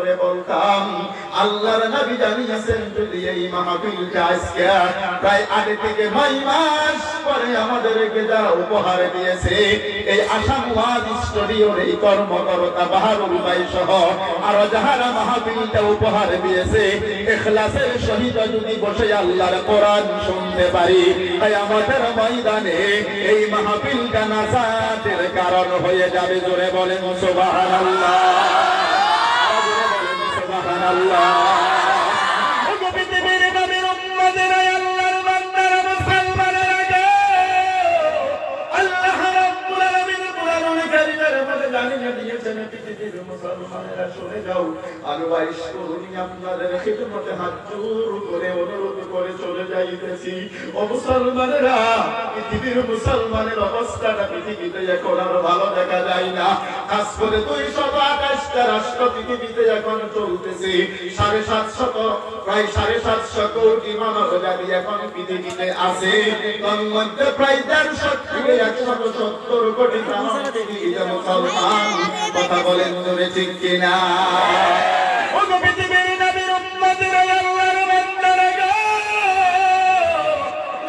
করে বলতাম, আল্লাহর নবী জানিয়েছেন যদি এই মাহফিলটা আজকে প্রায় 8 থেকে 9 মাস পরে আমাদেরকে যারা উপহার দিয়েছে, এই আসাম ওয়াজ স্টুডিওর এই কর্মকর্তা বাহারুল ভাই সহ আরো যারা মাহফিলটা উপহার দিয়েছে, ইখলাসের সহিত যদি বসে আল্লাহর কোরআন শুনতে পারি, কিয়ামতের ময়দানে এই মাহফিলটা নাজাতের কারণ হয়ে যাবে। জোরে বলেন সুবহানাল্লাহ, জোরে বলেন সুবহানাল্লাহ। পৃথিবীর নবীর উম্মতেরা, আল্লাহর বান্দারা, মুসলমানেরা, আল্লাহ রাব্বুল আলামিন কোরআনুল কারীমের মধ্যে জানিয়ে দিয়েছেন, পৃথিবীর মুসলমানেরা শুনে যাও, আমি বাইশ করুনি আপনাদের খিদমতে হাত জোর করে অনুরোধ করে চলে যাইতেছি। ও মুসলমানেরা, পৃথিবীর মুসলমানের অবস্থাটা পৃথিবীতে এখন আর ভালো দেখা যায় না। খাস করে 228টা রাষ্ট্র পৃথিবীতে এখন চলতেছে। 750 প্রায় 750 কোটি মানব জাতি এখন পৃথিবীতে আছে। তার মধ্যে প্রায় 150 থেকে 170 কোটি পৃথিবীতে মুসলমান। কথা বলেন জোরে ঠিক কিনা? ও পৃথিবীর নবীর উম্মতেরা, আল্লাহর বান্দারা,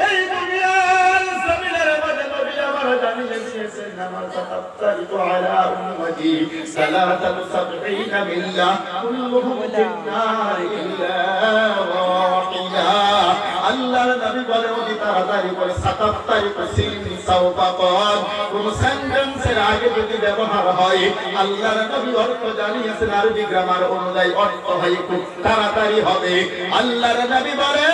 এই দুনিয়ার জমিনের মধ্যে নবী আমার জানিয়ে দিয়েছেন, আমার তাতারিকু আলা উম্মতি 73 মিল্লাহ কুল্লুহুম ফিন্নার ইল্লা ওয়াহিদা। আল্লাহর নবী বলে অতি তাড়াতাড়ি করে 77 সাওফাকাত কোন সেন্টেন্সের আগে যদি ব্যবহার হয়, আল্লাহর নবী অর্থ জানিয়েছেন আরবি গ্রামার অনুযায়ী অর্থ হয় খুব তাড়াতাড়ি হবে। আল্লাহর নবী বলে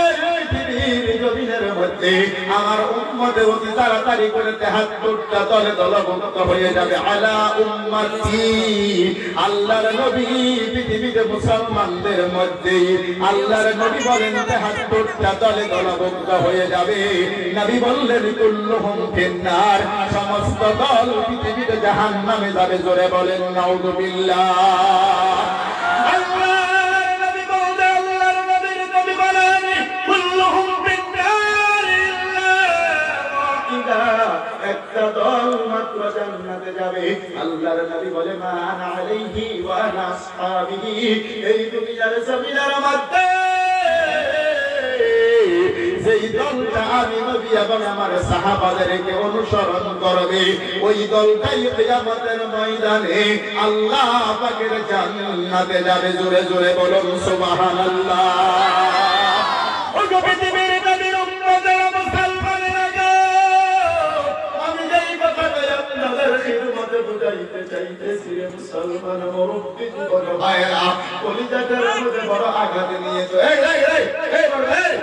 পৃথিবীর জমিনের মধ্যে আমার উম্মতে অতি তাড়াতাড়ি করে 73টা দলে দলভুক্ত হয়ে যাবে। আলা উম্মতি, আল্লাহর নবী পৃথিবীতে মুসলমানদের মধ্যে আল্লাহর নবী বলেন 73টা দলে দলভুক্ত হয়ে যাবে। নবী বললেন কুল্লুহুম ফিন্নার, সমস্ত দল পৃথিবীতে জাহান্নামে যাবে। জোরে বলেন নাউযুবিল্লাহ। আল্লাহর নবী বলেন, আল্লাহর নবী বলেন কুল্লুহুম ফিন্নার ইল্লা ওয়াহিদা, একটা দল মাত্র জান্নাতে যাবে। আল্লাহর নবী বলে মা আনা আলাইহি ওয়া আনা আসহাবিহি, এই দুনিয়ার জমিনের মধ্যে যেই দলটা আমি নবী এবং আমার সাহাবাদেরকে অনুসরণ করবে, ওই দলটাই কিয়ামতের ময়দানে আল্লাহ পাকের জান্নাতে যাবে। জোরে জোরে বলুন সুবহানাল্লাহ। ও পৃথিবীর নবীর উম্মতেরা, মুসলমানেরা, আমি যেই কথাটা আপনাদের খিদমতে বুঝাইতে চাইতেছি, মুসলমান মুরব্বি বড় ভাইরা, কলিজাটার মধ্যে বড় আঘাত নিয়েছে। এই এই এই এই বড় এই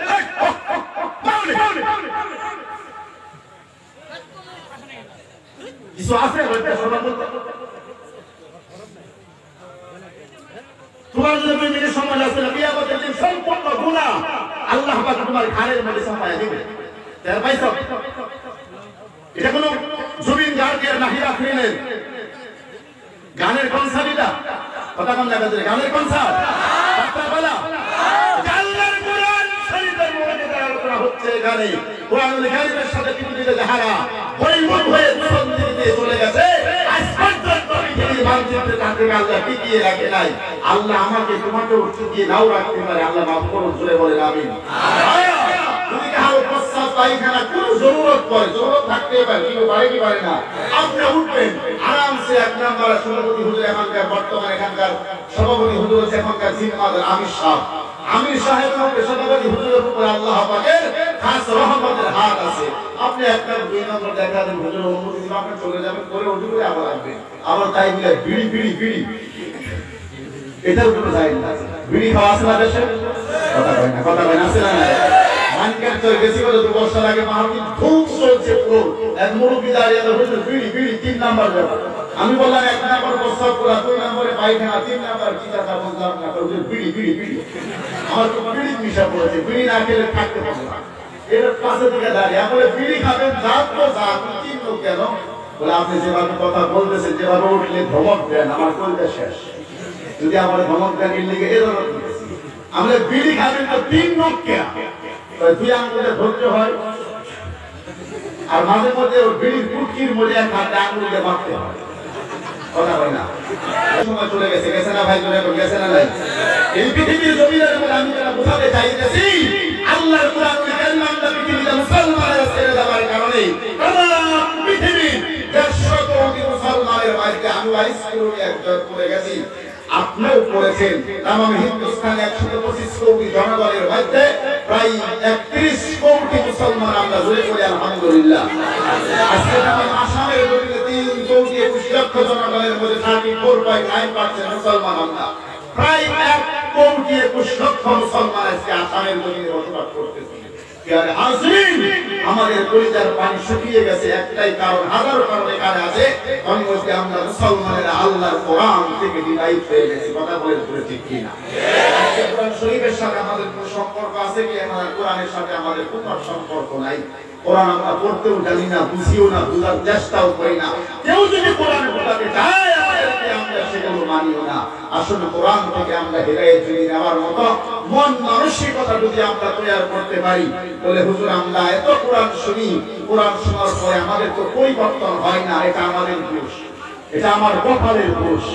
কিছু আছে তোমার জন্য 2 মিনিট সময় আছে। কিয়ামতের দিন সম্পূর্ণ গুনাহ আল্লাহ পাক তোমার ঘাড়ের মধ্যে চাপায়া দিবে। তার পাইছো, এটা কোনো জুবিন গার্গের নাহিদ আফরিনের গানের কনসার্টটা, কথা কম লাগা যায়, গানের কনসার্ট বলা আল্লাহর কোরআন শরীফের মধ্যে আলোচনা হচ্ছে। এখানে কোরআনুল কারীমের সাথে পৃথিবীতে যারা পরিবর্তন হয়ে দুর্নীতিতে চলে গেছে, আজ পর্যন্ত পৃথিবীর মানচিত্রে তাকে আল্লাহ টিকিয়ে রাখে নাই। আল্লাহ আমাকে তোমাকে টিকিয়ে নাও রাখতে পারে। আল্লাহ মাফ করুন, জোরে বলেন আমিন। যদি কারো প্রস্তাব পায়খানা কোন জরুরত পড়ে, জরুরত থাকতে পারে, কেউ পারে কি পারে না, আপনি উঠবেন আরামসে। 1 নম্বর সভাপতি হুজুর, এখানকার বর্তমানে এখানকার সভাপতি হুজুর হচ্ছে এখনকার জিম্মাদার আমির সাহেব। আমির সাহেবের উপরে সভাপতি হুজুরের উপরে আল্লাহ পাকের খাস রহমতের হাত আছে। আপনি 1 নম্বর 2 নম্বর দেখা দেন, হুজুর অনুমতি দিলে আপনি চলে যাবেন, করে উঠবে আবার আসবেন। আবার তাই বলে বিড়ি বিড়ি বিড়ি, এটার উপরে যায় না। বিড়ি খাওয়া আছে না দেশে? কথা কয় না, কথা কয় না, আছে না? মানকার তো গেছি বলে 2 বছর আগে মাহফিল খুব চলছে পুরো। এক মুরব্বি দাঁড়িয়ে হুজুর বিড়ি বিড়ি 3 নাম্বার যাবে। আমি বললাম 1 নম্বর প্রস্তাব করা, 2 নম্বরে পায়খানা, 3 নম্বর কি কথা বললাম না, হুজুর বিড়ি বিড়ি বিড়ি। আমার তো বিড়ি মিশা পড়েছে, বিড়ি না খেলে থাকতে পারে না। এর পাশে থেকে দাঁড়িয়ে বলে বিড়ি খাবেন, যান তো যান, 3 লোক কেন? বলে আপনি যেভাবে কথা বলতেছেন, যেভাবে উঠলে ধমক দেন, আমার কলটা শেষ। যদি আমার ধমক দেন এর লিগে এর আমরা বিড়ি খাবেন তো 3 লোক কেন? 2 আঙ্গুলে ধরতে হয়, আর মাঝে মধ্যে বিড়ির পুটকির মধ্যে 1 হাতে আঙ্গুল দিয়ে মারতে হয়। কথা হয় না, সময় চলে গেছে, গেছে না ভাই, চলে গেছে না নাই? এই পৃথিবীর জমিনের উপর আমি যারা বোঝাতে চাইতেছি, আল্লাহর কোরআনুল কারীম আমরা পৃথিবীতে মুসলমানরা ছেড়ে দেওয়ার কারণে তাম পৃথিবীর 150 কোটি মুসলমানের মাঝে আমি আইসক্রিম একজন করে গেছি, আপনিও করেছেন। তাম হিন্দুস্তানে 125 কোটি জনগণের মধ্যে প্রায় 31 কোটি মুসলমান আমরা জুড়ে পড়ি আলহামদুলিল্লাহ। আজকে তাম আসামের জমিনে 3 কোটি 21 লক্ষ জনগণের মধ্যে 34.9% মুসলমান আমরা, প্রায় 1 কোটি 21 লক্ষ মুসলমান আজকে আসামের জমিনে বসবাস করতেছে। আমাদের পরিচার পানি শুকিয়ে গেছে একটাই কারণ, হাজারো কারণ এখানে আছে, তার মধ্যে আমরা মুসলমানেরা আল্লাহর কোরআন থেকে বিদায়িত হয়ে গেছি। কথা বলে ঠিক কিনা? কোরআন শরীফের সাথে আমাদের কোনো সম্পর্ক আছে কি? আমাদের কোরআনের সাথে আমাদের কোনো সম্পর্ক নাই। কোরআন আমরা পড়তেও জানি না, বুঝিও না, বুঝার চেষ্টাও করি না। কেউ যদি কোরআন বোঝাতে চায় আমাদেরকে, আমরা সেগুলো মানিও না। আসলে কোরআন থেকে আমরা হেদায়েত জেনে নেওয়ার মতো মন মানসিকতা যদি আমরা তৈরি করতে পারি, বলে হুজুর আমরা এত কোরআন শুনি, কোরআন শোনার পরে আমাদের তো পরিবর্তন হয় না, এটা আমাদের দোষ, এটা আমার কপালের দোষ।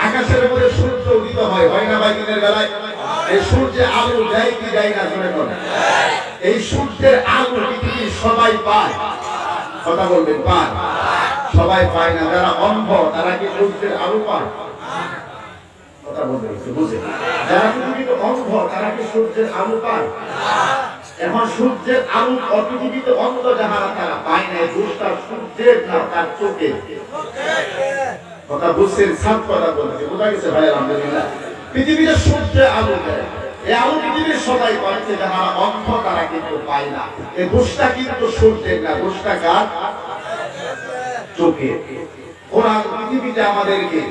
আকাশের মধ্যে সূর্য উদিত হয়, হয় না ভাই? দিনের বেলায় এই সূর্যে আলো দেয় কি দেয় না? জোরে বলেন। এই সূর্যের আলো পৃথিবীর সবাই পায়, কথা বলবেন, পায়? সবাই পায় না। যারা অন্ধ তারা কি সূর্যের আলো পায়? কথা বলবেন, বুঝে? যারা পৃথিবীতে অন্ধ তারা কি সূর্যের আলো পায়? এখন সূর্যের আলো পৃথিবীতে অন্ধ যারা তারা পায় না, দোষটা সূর্যের না, তার চোখে। কথা বুঝছেন? সাত কথা বলছে, বোঝা গেছে ভাই? আলহামদুলিল্লাহ। পৃথিবীতে সূর্যের আলো দেয়, এই আলো পৃথিবীর সবাই পাচ্ছে, যারা অন্ধ তারা কিন্তু পায় না। এই দোষটা কিন্তু সূর্যের না, দোষটা কার? চোখে। কোরআন পৃথিবীতে আমাদেরকে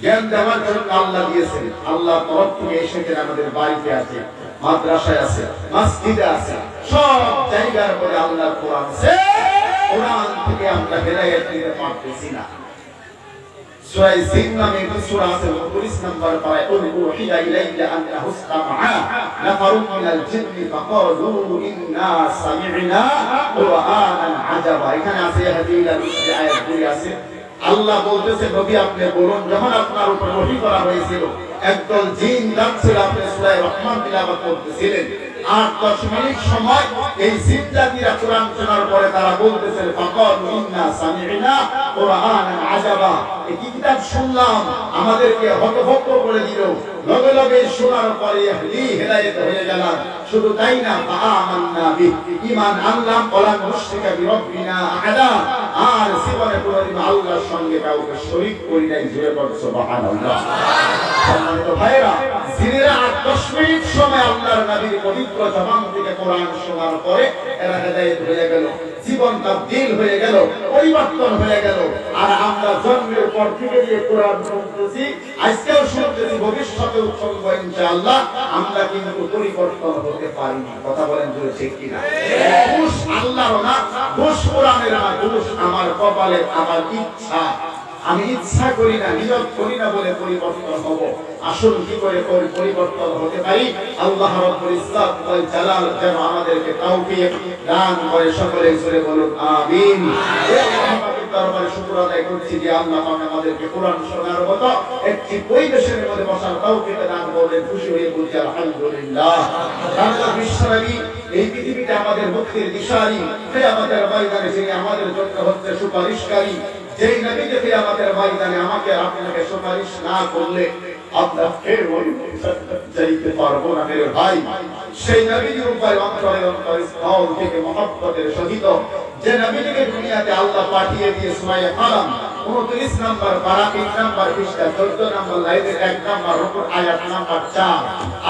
জ্ঞান দেওয়ার জন্য আল্লাহ দিয়েছেন। আল্লাহ তরফ থেকে এসেছে, আমাদের বাড়িতে আছে, মাদ্রাসায় আছে, মসজিদে আছে, সব জায়গার পরে আল্লাহর কোরআন আছে। কোরআন থেকে আমরা হেদায়েত নিতে পারতেছি না। সূরা জিন নামে একটি সূরা আছে, 29 নম্বর পারায়, উহিয়া ইলাইয়া আন্নাহু ইসতামাআ নাফারুম মিনাল জিন্নি ফাকালু ইন্না সামি'না কুরআনান আজাবা। এখানে আছে হাদিলা রুশদি আয়াতগুলি আছে। আল্লাহ বলতেছে, নবী আপনি বলুন, যখন আপনার উপর ওহী করা হয়েছিল একদল জিন যাচ্ছিল, আপনি সূরা রহমান তিলাওয়াত করতেছিলেন, 8-10 মিনিট সময় এই জিন জাতিরা কোরআন শোনার পরে তারা বলতেছেন, ফাকালু ইন্না সামি'না কুরআনান আজাবা। এই কিতাব শুনলাম, আমাদেরকে হতভম্ব করে দিল। লগে লগে শোনার পরে হেদায়েত হয়ে গেলাম। শুধু তাই না, আমান্না বিহি, ঈমান আনলাম, ওয়ালান নুশরিকা বিরাব্বিনা আহাদা, আর জীবনে কোনদিন আল্লাহর সঙ্গে কাউকে শরীক করি নাই। জোরে বলো সুবহানাল্লাহ। সম্মানিত ভাইরা, জিনেরা 8-10 মিনিট সময় আল্লাহর নবীর পবিত্র জবান থেকে কোরআন শোনার পরে এরা হেদায়েত হয়ে গেল, জীবন তাবদীল হয়ে গেল, পরিবর্তন হয়ে গেল। আর আমরা জন্মের পর থেকে যে কোরআন শুনতেছি, আজকেও শুনতেছি, ভবিষ্যতেও শুনবো ইনশাআল্লাহ, আমরা কিন্তু পরিবর্তন হতে পারি না। কথা বলেন জোরে, ঠিক কিনা? দোষ আল্লাহর না, দোষ কোরআনের না, দোষ আমার কপালের, আমার ইচ্ছা। আমি ইচ্ছা করি না, নিয়ত করি না বলে পরিবর্তন হব। আসল কি করে পরিবর্তন হতে পারি? আল্লাহ রাব্বুল ইজ্জত ওয়াল জালাল যেন আমাদেরকে তৌফিক দান করে। সকলে জোরে বলুন আমিন। আল্লাহর দরবারে শুকর আদায় করছি যে আল্লাহ পাক আমাদেরকে কোরআন শোনার মতো একটি পরিবেশের মধ্যে বসার তৌফিক দান করলেন। খুশি হয়ে বলছি আলহামদুলিল্লাহ। আমাদের বিশ্বনবী এই পৃথিবীতে আমাদের মুক্তির দিশারি, সে আমাদের ময়দানে যিনি আমাদের জন্য হচ্ছে সুপারিশকারী, যেই নবী দেখে আমাদের ময়দানে আমাকে আপনাকে সুপারিশ না করলে আমরা ফের ওই যাইতে পারবো না মেরে ভাই। সেই নবীর উপরে অন্তরে স্থল থেকে মহব্বতের সহিত যে নবীকে দুনিয়াতে আল্লাহ পাঠিয়ে দিয়ে সূরা কালাম 29 নম্বর পারা 3 নম্বর পৃষ্ঠা 14 নম্বর লাইনের 1 নম্বর রুকু আয়াত নম্বর 4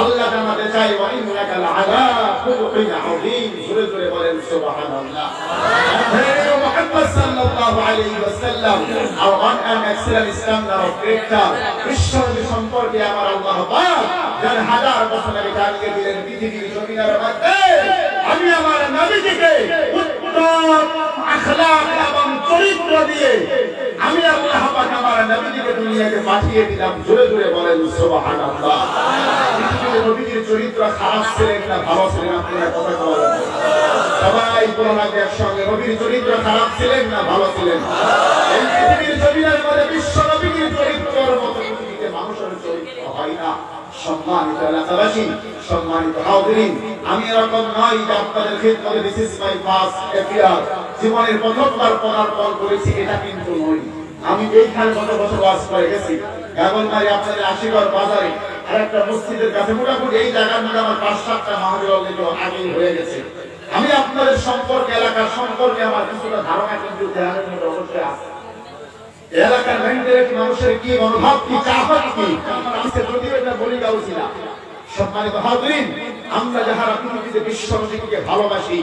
আল্লাহ জানাতে চাই, ওয়া ইন্নাকা লাআলা খুলুকিন আযীম। জোরে জোরে বলেন সুবহানাল্লাহ। মুহাম্মদ সাল্লাল্লাহু আলাইহি ওয়াসাল্লাম আর an excellent standard of character, বিশ্বনবী সম্পর্কে আমার আল্লাহ পাক যার হাজার বছর আগে জানিয়ে দিলেন পৃথিবীর জমিনের মধ্যে আমি আমার নবীকে উত্তম আখলাক এবং চরিত্র দিয়ে আমি আল্লাহ পাক আমার নবীকে দুনিয়াতে পাঠিয়ে দিলাম। জোরে জোরে বলেন সুবহানাল্লাহ। পৃথিবীর নবীর চরিত্র খারাপ ছিলেন না ভালো ছিলেন? আপনারা কথা বলেন। সবাই বলা লাগে একসঙ্গে, নবীর চরিত্র খারাপ ছিলেন না ভালো ছিলেন? এই পৃথিবীর জমিনের মধ্যে বিশ্ব নবীর চরিত্রের মতো পৃথিবীতে মানুষের চরিত্র হয় না। সম্মানিত এলাকাবাসী, সম্মানিত হাজিরিন, আমি এরকম নয় যে আপনাদের খিদমতে this is my first appear, জীবনের প্রথমবার পদার্পণ করেছি, এটা কিন্তু নয়। আমি এইখানে গত বছর ওয়াজ করে গেছি গাগলমারি আপনাদের আশীর্বাদ বাজারে আর একটা মসজিদের কাছে, মোটামুটি এই জায়গার মধ্যে আমার 5-7টা মাহফিল অলরেডি আগেই হয়ে গেছে। আমি আপনাদের সম্পর্কে, এলাকার সম্পর্কে আমার কিছুটা ধারণা কিন্তু দেওয়ার মধ্যে অবশ্যই আছে। এলাকার মেন্টালিটি, মানুষের কি মনোভাব, কি চাহত, কি আজকে যদিও এটা বলি গাউছি না। সম্মানিত হাজিরিন, আমরা যারা পৃথিবীতে বিশ্ব নবীকে ভালোবাসি,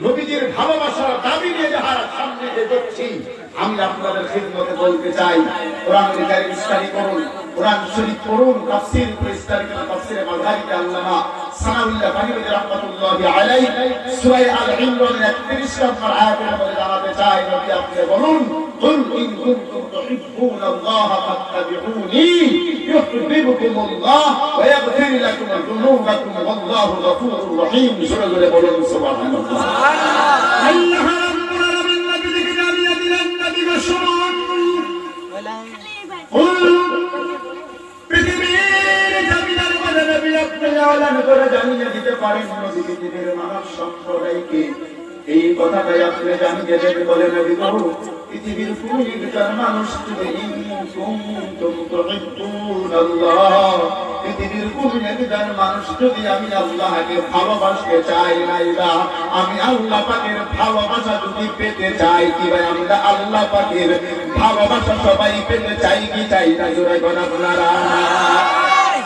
নবীজির ভালোবাসার দাবি নিয়ে যারা সামনে এগোচ্ছি, আমি আপনাদের খিদমতে বলতে চাই, কোরআনুল কারীম স্টাডি করুন, কোরআন শরীফ পড়ুন, তাফসীর স্টাডি করুন। তাফসীরে মাযহারিতে আল্লামা সানাউল্লাহ কারীম রাহমাতুল্লাহি আলাইহি সূরা আল ইমরানের 31 নম্বর আয়াতের মধ্যে জানাতে চাই, নবী আপনি বলুন, কুল ইন কুনতুম তুহিব্বুনাল্লাহ ফাত্তাবিউনি ইউহিব্বুকুমুল্লাহ ওয়া ইয়াগফির লাকুম যুনুবাকুম ওয়াল্লাহু গফুরুর রহিম। সূরা জুড়ে বলুন সুবহানাল্লাহ। আল্লাহ রাব্বুল আলামিন নবীকে জানিয়ে দিলেন, নবী গো শুনুন, পৃথিবীর জমিনের মধ্যে নবী আপনি এলান করে জানিয়ে দিতে পারেন নবী পৃথিবীর মানব সম্প্রদায়কে এই কথাটাই আপনি জানিয়ে দেবেন। বলে নবী গো, পৃথিবীর কোন একজন মানুষ যদি পৃথিবীর কোন একজন মানুষ যদি আমি আল্লাহকে ভালোবাসতে চাই, নাইবা আমি আল্লাহ পাকের ভালোবাসা যদি পেতে চাই, কি ভাই আমরা আল্লাহ পাকের ভালোবাসা সবাই পেতে চাই কি চাই না? জোরে গণ আপনারা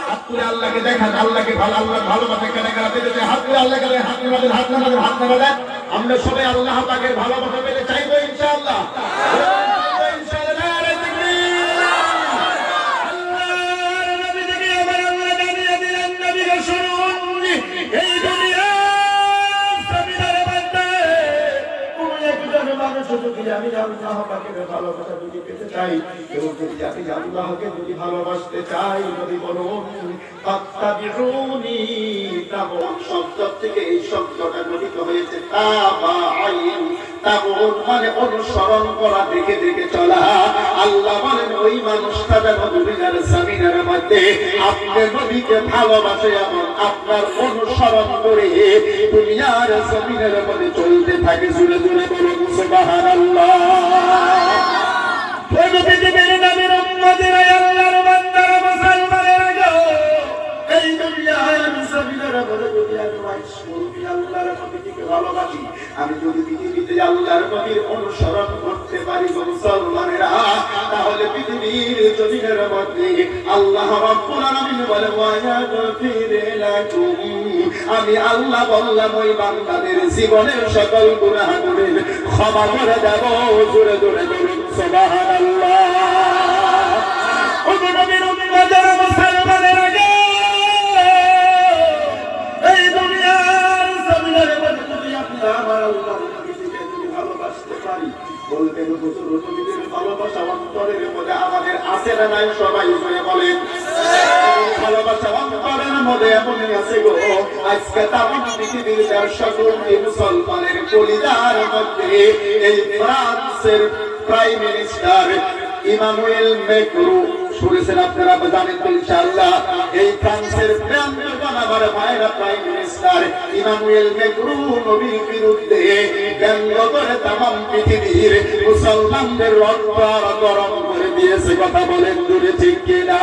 হাত তুলে আল্লাহকে দেখান, আল্লাহকে আল্লাহ ভালোবাসা কেনা কেনা পেতে চাই। হাত তুলে আল্লাহকে হাত নামাদের, হাত নামাদের, হাত নামাদের। আমরা সবাই আল্লাহ পাকের ভালোবাসা পেতে চাইবো ইনশাআল্লাহ। আমি আল্লাহ পাকের ভালোবাসা যদি পেতে চাই, কেউ যদি আমি আল্লাহকে যদি ভালোবাসতে চাই, যদি বলুন ফাত্তাবিউনি। তাবউন শব্দ থেকে এই শব্দটা গঠিত হয়েছে তাবাইন। তাবউন মানে অনুসরণ করা, দেখে দেখে চলা। আল্লাহ বলেন ওই মানুষটা যেন দুনিয়ার জমিনের মধ্যে আপনার নবীকে ভালোবাসে এবং আপনার অনুসরণ করে দুনিয়ার জমিনের মধ্যে চলতে থাকে। জুড়ে জুড়ে বলুন সুবহানাল্লাহ। ওই পৃথিবীর নবীর উম্মতেরা, আল্লাহর বান্দারা, মুসলমানেরা গো, এই দুনিয়ার জমিনের মধ্যে যদি আমি আল্লাহর নবীকে ভালোবাসি, আমি যদি পৃথিবীতে আল্লাহর নবীর অনুসরণ করতে পারি মুসলমানেরা, তাহলে পৃথিবীর জমিনের মধ্যে আল্লাহ রাব্বুল আলামিন বলে ওয়া ইয়াগফির লাকুম, আমি আল্লাহ বললাম ওই বান্দাদের জীবনের সকল গুনাহগুলো ক্ষমা করে দেব। জোরে জোরে বলুন সুবহানাল্লাহ। ও নবীর উম্মতেরা, মুসলমানেরা গো, এই দুনিয়ার জমিনের মধ্যে যদি আমরা আমার আল্লাহর নবীকে যদি ভালোবাসতে পারি, বলতে হুজুর নবীর ভালোবাসা অন্তরের মধ্যে আমাদের আছে না নাই? সবাই জোরে বলেন ভালোবাসা অন্তরের মধ্যে এমনই আছে গো। আজকে তামাম পৃথিবীর 150 কোটি মুসলমানের কলিজার মধ্যে এই ফ্রান্সের প্রাইম মিনিস্টার ইমানুয়েল ম্যাক্রো, শুনেছেন আপনারা, জানেন তো ইনশাআল্লাহ। এই ফ্রান্সের আমার ভাইরা প্রাইম মিনিস্টার ইমানুয়েল ম্যাক্রো নবীর বিরুদ্ধে ব্যঙ্গ করে তামাম পৃথিবীর মুসলমানদের রক্ত গরম করে দিয়েছে। কথা বলেন দূরে ঠিক কিনা?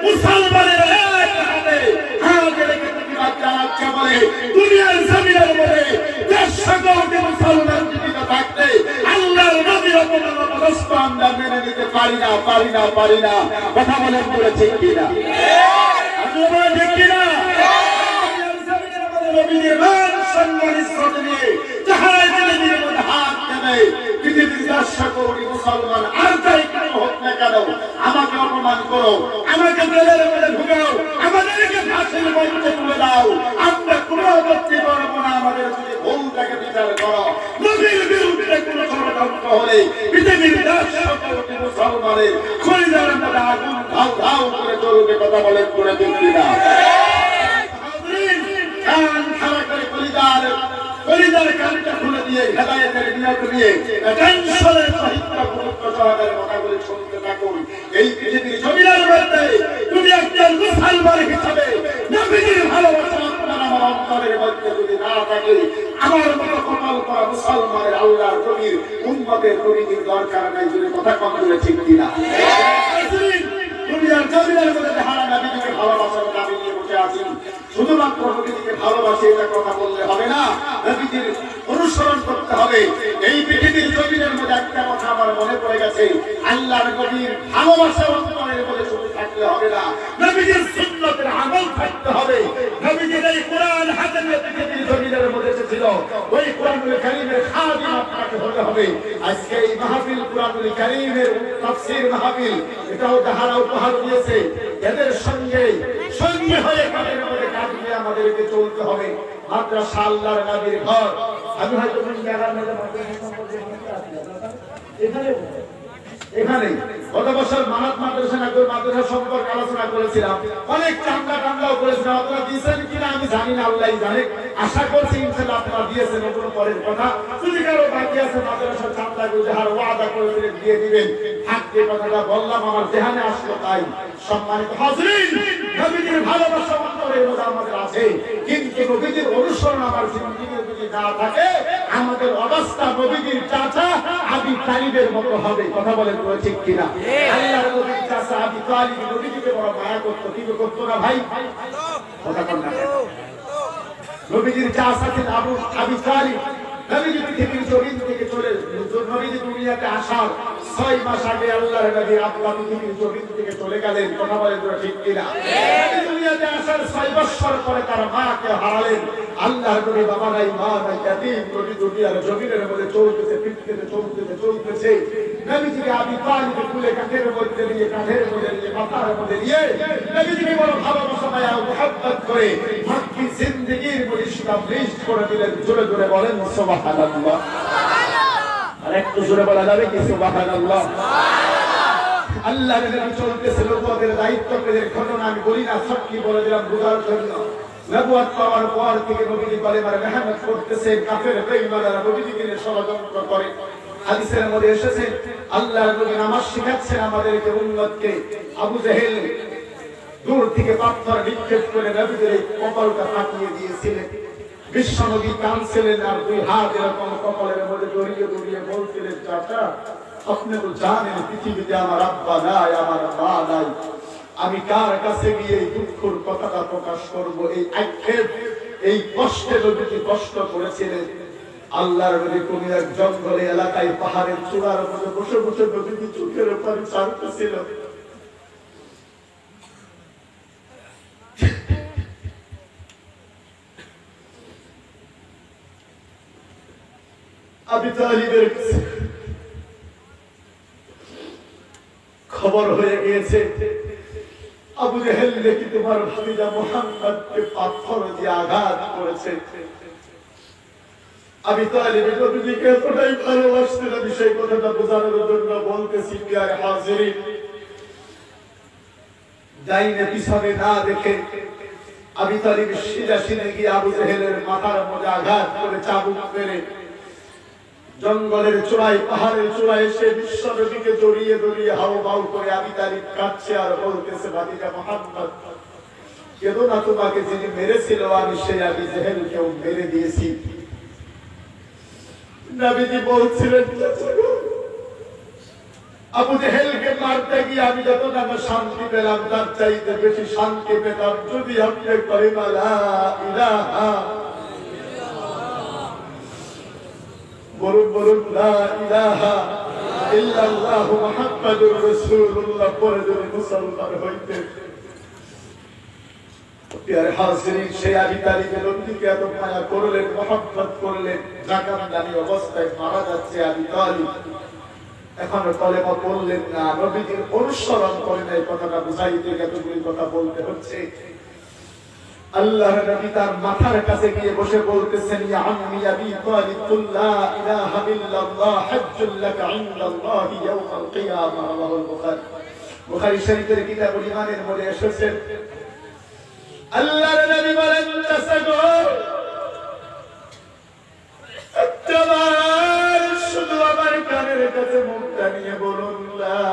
মুসলমানের এক হাতে হাতে রেখে প্রতিবাদ জানাচ্ছে বলে দুনিয়ার জমিনের মধ্যে 150 কোটি মুসলমান জীবিত থাকতে আল্লাহর নবীর অপমানগ্রস্ত আমরা মেনে নিতে পারি না, পারি না, পারি না। কথা বলেন বলে ঠিক কিনা? আপনারা ঠিক কিনা? জমিনের মধ্যে নবীর মান সম্মান ইজ্জত নিয়ে যাহারা জমিনের মধ্যে হাত দেবে, পৃথিবীর 150 কোটি মুসলমান আর যাই কেন হোক না কেন, আমাকে অপমান করো, আমাকে জেলের মধ্যে ঢুকাও, আমাদেরকে ফাঁসির মঞ্চে তুলে দাও, আমরা কোনো আপত্তি করব না, আমাদের যদি ভুলটাকে বিচার করো। নবীর বিরুদ্ধে কোনো ষড়যন্ত্র হলে পৃথিবীর দেশ সকলকে মুসলমানের কলিজার মধ্যে আগুন ধাউ ধাউ করে চলবে। কথা বলেন করে দিন কিনা? কলিজার কানটা খুলে দিয়ে হেদায়েতের নিয়ত নিয়ে টেনশনের সহিত গুরুত্ব সহকারে কথাগুলি শুনতে থাকুন। এই পৃথিবীর জমিনের মধ্যে তুমি একজন মুসলমান হিসাবে নবীর ভালোবাসা আপনার আমার অন্তরের মধ্যে যদি না থাকে, আমার মতো কপাল করা মুসলমানের আল্লাহর নবীর উম্মতের নবীর দরকার নাই। যদি কথা কম করে ঠিক কিনা? দুনিয়ার জমিনের মধ্যে যারা নবীকে ভালোবাসার দাবি নিয়ে বসে আছেন, শুধুমাত্র নবীকে ভালোবাসে এটা কথা বললে হবে না, নবীজির অনুসরণ করতে হবে। এই পৃথিবীর জমিনের মধ্যে একটা কথা আমার মনে পড়ে গেছে, আল্লাহর নবীর ভালোবাসা অন্তরের মধ্যে শুধু থাকলে হবে না, নবীজির সুন্নতের আমল থাকতে হবে। নবীজির এই কোরআন হাতে নিয়ে পৃথিবীর জমিনের মধ্যে এসেছিল, ওই কোরআনুল কারীমের খাদিম আপনাকে হতে হবে। আজকে এই মাহফিল কোরআনুল কারীমের তাফসীর মাহফিল, এটাও যাহারা উপহার দিয়েছে এদের সঙ্গে সঙ্গে হয়ে কাজের মধ্যে কাজ দিয়ে আমাদেরকে চলতে হবে। মাদ্রাসা আল্লাহর নবীর ঘর। আমি হয়তো এখানে গত বছর মানাত মাদ্রাসা সম্পর্কে আলোচনা করেছিলাম, অনেক টান্ডাও করেছিলাম। আপনারা দিয়েছেন কিনা আমি জানি না, আল্লাহ জানে। আশা করছি ইনশাআল্লাহ আপনারা দিয়েছেন। এগুলো পরের কথা। যদি কারো বাকি আছে মাদ্রাসার চাঁদাগুলো যাহার ওয়াদা করেছিলেন দিয়ে দিবেন। যে কথাটা বললাম আমার জেহানে আসলো তাই। সম্মানিত হাজরিন, নবীজির ভালোবাসা অন্তরের মধ্যে আমাদের আছে, কিন্তু নবীজির অনুসরণ আমার জিন্দেগিতে যদি না থাকে, আমাদের অবস্থা নবীজির চাচা আবি তালিবের মতো হবে। কথা বলেন ঠিক কিনা? আল্লাহর নবীর চাচা আবি তালিব নবীজিকে বড় মায়া করতো, কি করতো না ভাই? কথা বল না। নবীজির চাচা ছিলেন আবি তালিব। নবীজি পৃথিবীর জমিন থেকে চলে নবীজি দুনিয়াতে আসার 6 মাস আগে আল্লাহর নবী আব্বা পৃথিবীর জমিন থেকে চলে গেলেন। কথা বলেন ঠিক কিনা? দুনিয়াতে আসার 6 বছর পরে তার মাকে হারালেন। আল্লাহর নবী বাবা নাই, মা নাই, ইয়াতীম। নবী দুনিয়ার জমিনের মধ্যে চলতেছে, চলতেছে। নবীজিকে আবি তালিব কুলে কাঁধের মধ্যে নিয়ে মাথার মধ্যে নিয়ে নবীজিকে বড় ভালোবাসা মায়া ও মুহাব্বত করে মক্কি জিন্দেগির মধ্যে এস্টাবলিশ করে দিলেন। জোরে জোরে বলেন সুবহানাল্লাহ। আর একটু জোরে বলা যাবে কি সুবহানাল্লাহ? আল্লাহর নবী চলতেছে, নবুয়তের দায়িত্ব পেলেন। ঘটনা আমি বলি না, সব কি বলে দিলাম বোঝার জন্য। নবুয়ত পাওয়ার পর থেকে নবীজি কলেমার মেহনত করতেছে, কাফের বেঈমানরা নবীজিকে নিয়ে ষড়যন্ত্র করে। হাদিসের মধ্যে এসেছে আল্লাহর নবী নামাজ শিখাচ্ছেন আমাদেরকে, উম্মতকে। আবু জেহেল দূর থেকে পাথর নিক্ষেপ করে নবীদের কপালটা ফাটিয়ে দিয়েছিলেন। বিশ্ব নবী কাঁদছিলেন আর 2 হাত এরকম কপালের মধ্যে জড়িয়ে বলছিলেন, চাচা আপনি তো জানেন পৃথিবীতে আমার আব্বা নাই, আমার মা নাই, আমি কার কাছে গিয়ে এই দুঃখের কথাটা প্রকাশ করব? এই আক্ষেপ, এই কষ্টে নবীজি কষ্ট করেছিলেন। আল্লাহর নবী কোন এক জঙ্গলে এলাকায় পাহাড়ের চূড়ার মধ্যে বসে বসে নবীজি চোখের পানি ছাড়তেছিল। আবি তালিবের খবর হয়ে গিয়েছে, আবু জেহেল নাকি তোমার ভাতিজা মুহাম্মদকে পাথর দিয়ে আঘাত করেছে। আবি তালিব নবীজিকে এতটাই ভালোবাসতেন, আমি সেই কথাটা বোঝানোর জন্য বলতেছি। প্রিয় হাজিরিন, ডাইনে পিছনে না দেখে আবি তালিব সিনে গিয়ে আবু জেহেলের মাথার মধ্যে আঘাত করে চাবুক মেরে জঙ্গলের চূড়ায়, পাহাড়ের চূড়ায় এসে বিশ্ব নবীকে জড়িয়ে হাউ বাউ করে আবি তালিব কাঁদছে আর বলতেছে, ভাতিজা মুহাম্মদ কেঁদো না, তোমাকে যিনি মেরেছিল আমি সেই আবি জেহেলকেও মেরে দিয়েছি। নবীজি বলছিলেন, আবু জেহেলকে মারতে গিয়ে আমি যতটা শান্তি পেলাম তার চাইতে বেশি শান্তি পেতাম যদি আপনি কলিমা লা ইলাহা বলুন লা ইলাহা ইল্লাল্লাহু মুহাম্মাদুর রাসূলুল্লাহ পরে যদি মুসলমান হইতেন। প্রিয় হাজিরিন, সেই আবি তালিবের নবীকে এত মায়া করলেন, মুহাব্বত করলেন, জাকাতদানি অবস্থায় মারা যাচ্ছে আবি তালিব। এখনো কলেমা পড়লেন না, নবীজির অনুসরণ করেন। এই কথাটা বুঝাইতে এতগুলি কথা বলতে হচ্ছে। আল্লাহর নবী তার মাথার কাছে গিয়ে বসে বলতেছেন, ইয়া আম্মি আবি তালিব কুল লা ইলাহা ইল্লাল্লাহ হাজ্জুল লাকা ইনদাল্লাহি ইয়াওমাল কিয়ামাহ। রাওয়াহুল বুখারী। বুখারী শরীফের কিতাবুল ঈমানের মধ্যে এসেছে, আল্লাহর নবী বলেন, চাচা তোমার শুধু আমার কানের কাছে মুখটা নিয়ে বলুন লা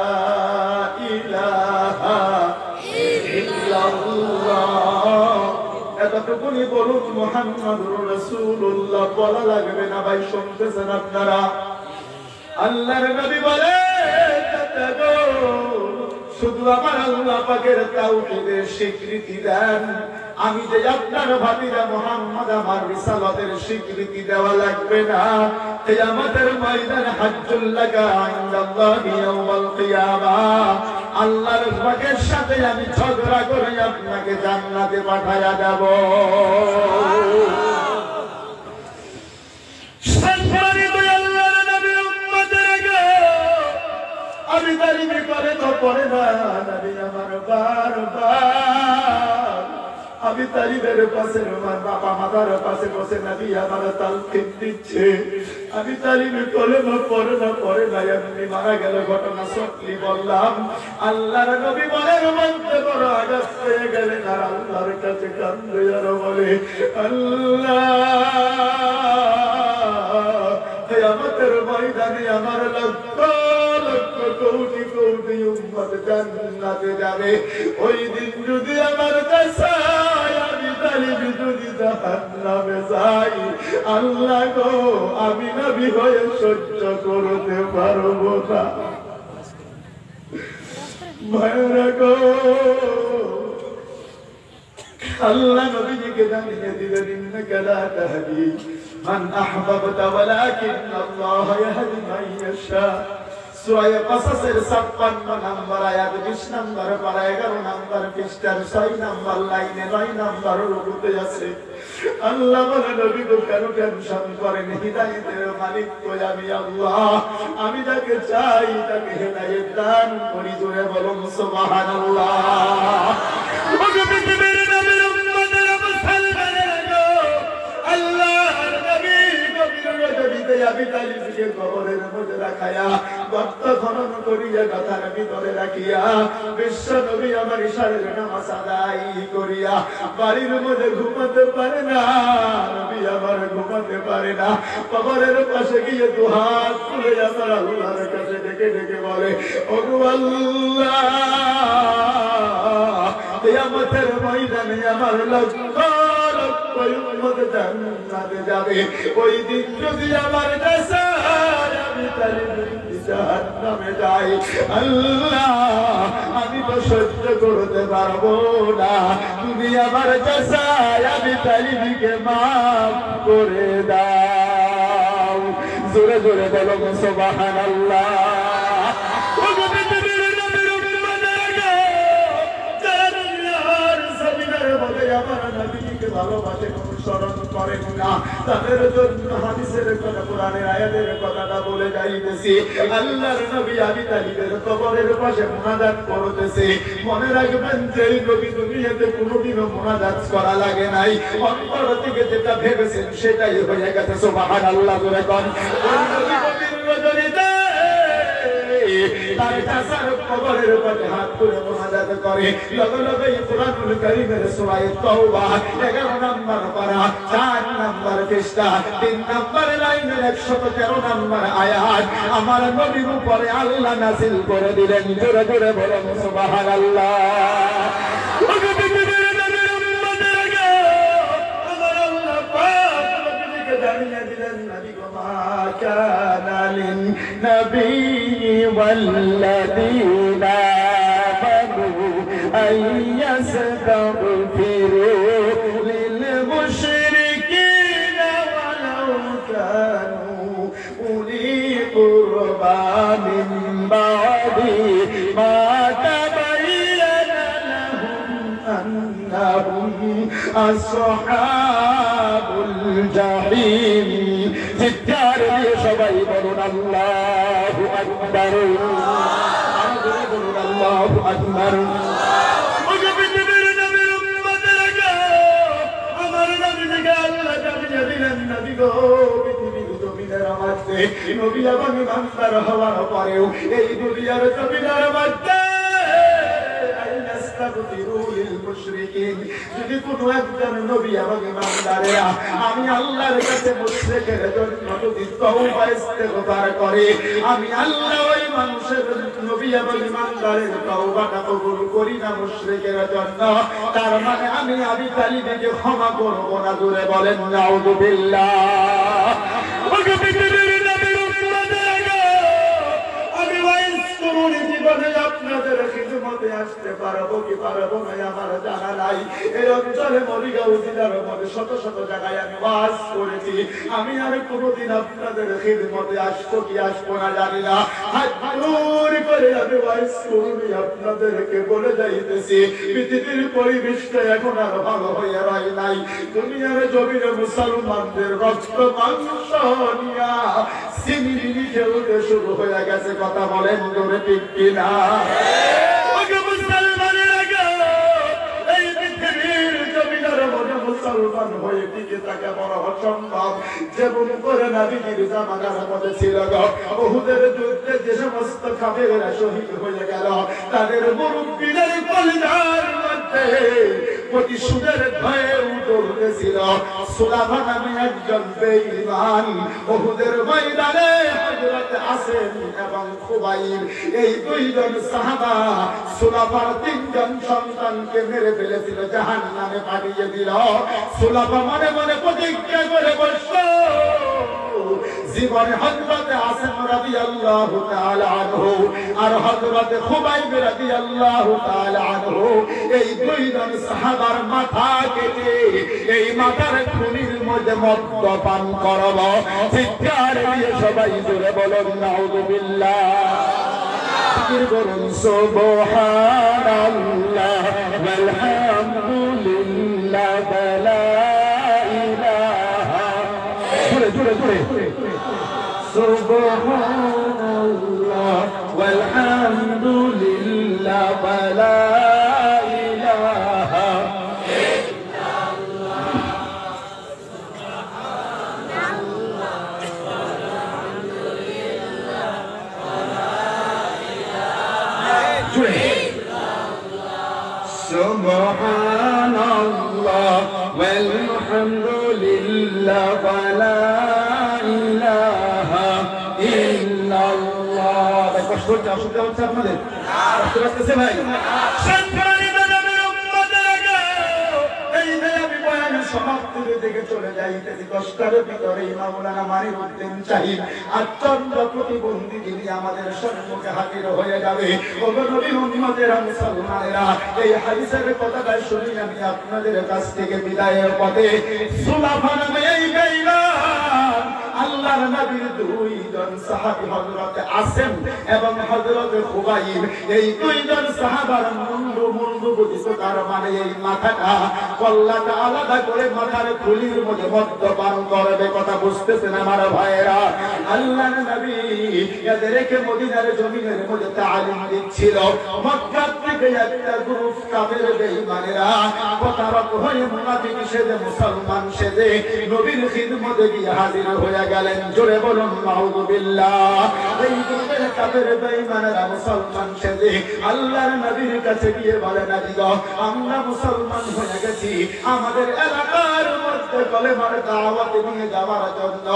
ইলাহা ইল্লাল্লাহ, এতটুকুনি বলুন মুহাম্মাদুর রাসূলুল্লাহ। বলা লাগবে না ভাই, শুনতেছেন আপনারা? আল্লাহর নবী বলে শুধু আমার আল্লাহ পাকের তাওহীদের স্বীকৃতি দেন, আমি যে আপনার ভাতিজা মুহাম্মদ আমার রিসালাতের স্বীকৃতি দেওয়া লাগবে না। কিয়ামতের ময়দানে হাজ্জুল লাকা ইনদাল্লাহি ইয়াওমাল কিয়ামাহ, আল্লাহর পাকের সাথে আমি ঝগড়া করে আপনাকে জান্নাতে পাঠায়া দেব। আমি তালিমে করে তো পড়ে না নবী আমার বারবার, আমি তালিমের পাশে আমার বাবা মাতার পাশে বসে নবী আমার তালকিন দিচ্ছে, আমি তালিমে করে না পড়ে না এমনি মারা গেল ঘটনা সত্যি বললাম। আল্লাহর নবী বলে মনতে বড় আঘাত পেয়ে গেলেন আর আল্লাহর কাছে কান্দে আর বলে, আল্লাহ কিয়ামতের ময়দানে আমার লক্ষ লক্ষ কোটি কোটি উম্মত জান্নাতে যাবে, ওই দিন যদি আমার কাছায় আমি তালিব যদি জাহান্নামে যাই, আল্লাহ গো আমি নবী হয়ে সহ্য করতে পারবো না। ভাইরা গো, আল্লাহ নবীকে জানিয়ে দিলেন, ইন্নাকা লা তাহদি মান আহবাবতা ওয়ালাকিন্নাল্লাহ ইয়াহদি মান ইয়াশা। সূরা কাসাসের 56 নম্বর আয়াত, 20 নম্বর পারা, 11 নম্বর পৃষ্ঠার 6 নম্বর লাইনে 9 নম্বর রুকুতে আছে। আল্লাহ বলে, নবী গো কেন টেনশন করেন, হিদায়াতের মালিক কই আমি আল্লাহ, আমি যাকে চাই তাকে হিদায়াত দান করি। জোরে বলুন সুবহানাল্লাহ। আল্লাহর নবী গভীর রজনীতে আবি তালিবকে কবরের মধ্যে রাখায়া গর্ত খনন করিয়া গাথার ভিতরে রাখিয়া বিশ্ব নবী আমার ইশারের নামাজ আদায় করিয়া বাড়ির মধ্যে ঘুমাতে পারে না, নবী আমার ঘুমাতে পারে না। কবরের পাশে গিয়ে দুহাত তুলে আমার আল্লাহর কাছে ডেকে ডেকে বলে, ওগো আল্লাহ, কিয়ামতের ময়দানে আমার লক্ষ লক্ষ উম্মত জান্নাতে যাবে, ওই দিন যদি আমার কাছায় আমি তালিব জাহান্নামে যাই, আল্লাহ আমি তো সহ্য করতে পারবো না, তুমি আমার কাছায় আমি তালিবকে মাফ করে দাও। জোরে জোরে বলো সুবহানাল্লাহ। আমার নবীকে ভালোবাসে অনুসরণ করেন না, তাদের জন্য হাদিসের কথা কোরআনের আয়াতের কথাটা বলে যাইতেছি। আল্লাহর নবী আবি তালিবের কবরের পাশে মুনাজাত করতেছে। মনে রাখবেন যে এই নবী দুনিয়াতে কোনোদিনও মুনাজাত করা লাগে নাই, অন্তর থেকে যেটা ভেবেছেন সেটাই হয়ে গেছে। সুবহানাল্লাহ জোরে কোন। ওই নবী কবির রজনীতে তার চাচার কবরের উপরে হাত তুলে মুনাজাত করে, লগে লগে কুরআনুল কারীমের সূরা তাওবা 11 নম্বর পারা 4 নম্বর পৃষ্ঠা 3 নম্বর লাইনের 113 নম্বর আয়াত আমার নবীর উপরে আল্লাহ নাযিল করে দিলেন। জোরে জোরে বলুন সুবহানাল্লাহ। كان للنبي والذين آمنوا أن يستغفروا للمشركين ولو كانوا أولي قربى من بعد ما تبين لهم أنهم أصحاب الجحيم। চিৎকার দিয়ে সবাই বলুন আল্লাহু আকবার, বলুন আল্লাহু আকবার। গো পৃথিবীর জমিনের মধ্যে নবী এবং ইমানদার হওয়ার পরেও এই দুনিয়ার জমিনের মধ্যে যদি কোনো একজন নবী এবং ইমানদারেরা আমি আল্লাহর কাছে মুশরিকের জন্য যদি তওবা ইস্তেগফার করে আমি আল্লাহ ওই মানুষের নবী এবং ইমানদারের তওবাটা কবুল করি না মুশরিকের জন্য তার মানে আমি আবু তালিবকে ক্ষমা করব না জোরে বলেন নাউযুবিল্লাহ জীবনে আপনাদের খিদমতে আসতে পারবো কি পারবো না আমার জানা নাই। এই অঞ্চলে মরিগাঁও জেলার মধ্যে শত শত জায়গায় আমি ওয়াজ করেছি, আমি আর কোনোদিন আপনাদের খিদমতে আসবো কি আসবো না জানি না। হাত জোর করে আমি ওয়াজ করি, আপনাদেরকে বলে যাইতেছি পৃথিবীর পরিবেশটা এখন আর ভালো হয়ে রয় নাই। দুনিয়ার জমিনে মুসলমানদের রক্ত মাংস নিয়া সিনিমিনি খেলতে শুরু হয়ে গেছে, কথা বলেন জোরে ঠিক কিনা? মুসলমান হয়ে টিকে থাকা বড় অসম্ভব। যেমন করে নবীর জামানার মধ্যে ছিল উহুদের যুদ্ধে যে সমস্ত কাফেররা শহীদ হয়ে গেল তাদের মুরব্বিদের কলিজার মধ্যে প্রতিশোধের ভয়ে উঠতেছিল। সুলাফা নামে একজন বেঈমান উহুদের ময়দানে হযরত আসেম এবং খুবাইব এই দুইজন সাহাবা সুলাফার তিনজন সন্তানকে মেরে ফেলেছিল, জাহান্নামে পাঠিয়ে দিল। সুলাফা মনে মনে প্রতিজ্ঞা করে বসলো জীবনে হযরত আসেম রাদিয়াল্লাহু তাআলা আনহু আর হযরত খুবাইব রাদিয়াল্লাহু তাআলা আনহু এই দুইজন সাহাবার মাথা কেটে এই মাথার খুনির মধ্যে মদ পান করব। চিৎকার দিয়ে সবাই জোরে বলুন নাউযুবিল্লাহ। বলুন সুবহানাল্লাহ ওয়াল হামদুলিল্লাহ ওয়া ইলাহা জোরে জোরে জোরে সুবহানাল্লাহ ওয়াল হামদুলিল্লাহ ওয়া ইলাহা ইল্লাল্লাহ সুবহানাল্লাহ ওয়াল হামদুলিল্লাহ সুবহানাল্লাহ ওয়াল হামদুলিল্লাহ ওয়া লা ইলাহা ইল্লাল্লাহ। কষ্ট হচ্ছে, অসুবিধা হচ্ছে আপনাদের? কষ্ট লাগতেছে ভাই? সমাপ্তির দিকে চলে যাইতেছি। কষ্টের ভিতরে মাওলানা মানিউদ্দিন সাহিব আচন্দ্র প্রতিবন্ধী যিনি আমাদের সম্মুখে হাজির হয়ে যাবে। ও নবী উম্মতের মুসলমানেরা এই হাদিসের কথাটা শুনি আমি আপনাদের কাছ থেকে বিদায়ের পথে সুলাফা নামে এই বেঈমান আল্লাহর নবীর দুইজন সাহাবী হযরত আসেম এবং হযরত খুবাইব এই দুইজন সাহাবার মুন্ডু বুঝিত, তার মানে এই মাথাটা কল্লাটা আলাদা করে মাথার খুলির মধ্যে মদ্যপান করবে। কথা বুঝতেছেন আমার ভাইয়েরা? আল্লাহর নবী এদেরকে মদিনার জমিনের মধ্যে তালিম দিচ্ছিল। মক্কা থেকে একটা গ্রুপ কাফের বেঈমানেরা প্রতারক হয়ে মুনাফিক সেজে মুসলমান সেজে নবীর খিদমতে গিয়ে হাজির হয়ে গেলেন। জোরে বলুন নাউযুবিল্লাহ। এই গ্রুপের কাফের বেঈমানেরা মুসলমান সেজে আল্লাহর নবীর কাছে গিয়ে বলে, নবী গো আমরা মুসলমান হয়ে গেছি, আমাদের এলাকার মধ্যে কলেমার দাওয়াত নিয়ে যাওয়ার জন্য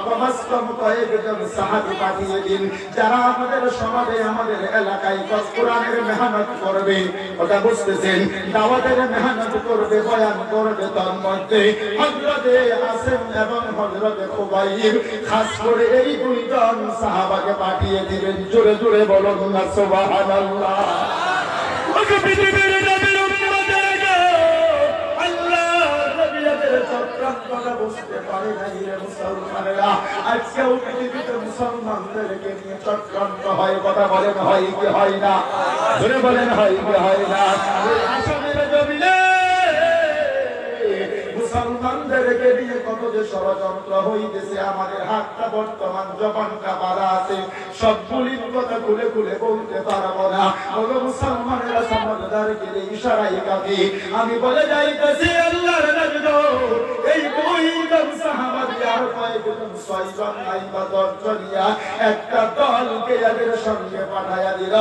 কমস কম কয়েকজন সাহাবী পাঠিয়ে দিন যারা আমাদের সমাজে আমাদের এলাকায় কোরআনের মেহনত করবে। ওটা বুঝতেছেন? দাওয়াতের মেহনত করবে, বয়ান করবে। তার মধ্যে হযরত আসেম এবং হযরত খুবাইব খাস করে এই দুইজন সাহাবাকে পাঠিয়ে দিবেন। জোরে জোরে বলুন না সুবহানাল্লাহ। বুঝতে পারে নাই রে মুসলমানেরা, আজকেও পৃথিবীতে মুসলমানদেরকে নিয়ে চক্রান্ত হয়। কথা বলেন হয় কি হয় না? ধরে বলেন হয় কি হয় না? আসামের জমিনে মুসলমানদেরকে নিয়ে কত যে ষড়যন্ত্র হইতেছে, আমাদের হাতটা বর্তমান জবানটা বাধা আছে, সবগুলির কথা খুলে খুলে বলতে পারবো না। ওগো মুসলমানেরা, সমঝদারকে ইশারায় কাফি আমি বলে যাইতেছি, আল্লাহর নবী গো, এই দুইজন সাহাবা আর কয়েকজন, ছয়জন নাই বা 10 জনিয়া একটা দলকে এদের সঙ্গে পাঠাইয়া দিল।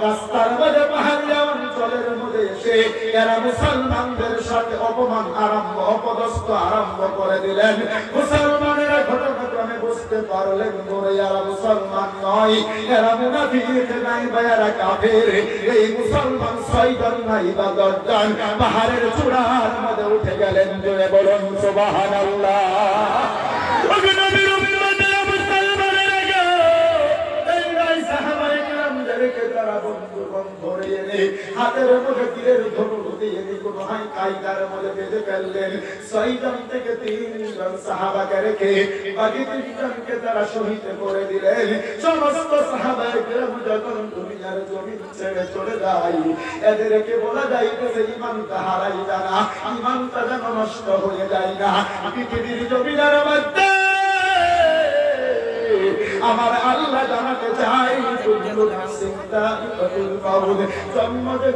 রাস্তার মধ্যে পাহাড়ি অঞ্চলের মধ্যে এসে এরা মুসলমানদের সাথে অপমান আরম্ভ, অপদস্থ আরম্ভ করে দিলেন। মুসলমানেরা ঘটনাক্রমে বুঝতে পারলেন ধরে এরা মুসলমান নয়, এরা মুনাফিক নাই বা এরা কাফের। এই মুসলমান 6 জন নাই বা 10 জন পাহাড়ের চূড়ার মধ্যে উঠে গেলেন। জোরে বলুন সুবহানাল্লাহ। হাতের মধ্যে তীরের ধনুক দিয়ে কোনো হাই কায়দার মধ্যে বেঁধে ফেললেন। 6 জন থেকে 3 জন সাহাবাকে রেখে বাকি 3 জনকে তারা শহীদ করে দিলেন। সমস্ত সাহাবায়ে কেরাম যখন দুনিয়ার জমিন ছেড়ে চলে যায়, এদেরকে বলা যাইতেছে ঈমানটা হারাইবা না, ঈমানটা যেন নষ্ট হয়ে যায় না। পৃথিবীর জমিনের মধ্যে আমার আল্লাহ জানাতে চাই, জন্মদের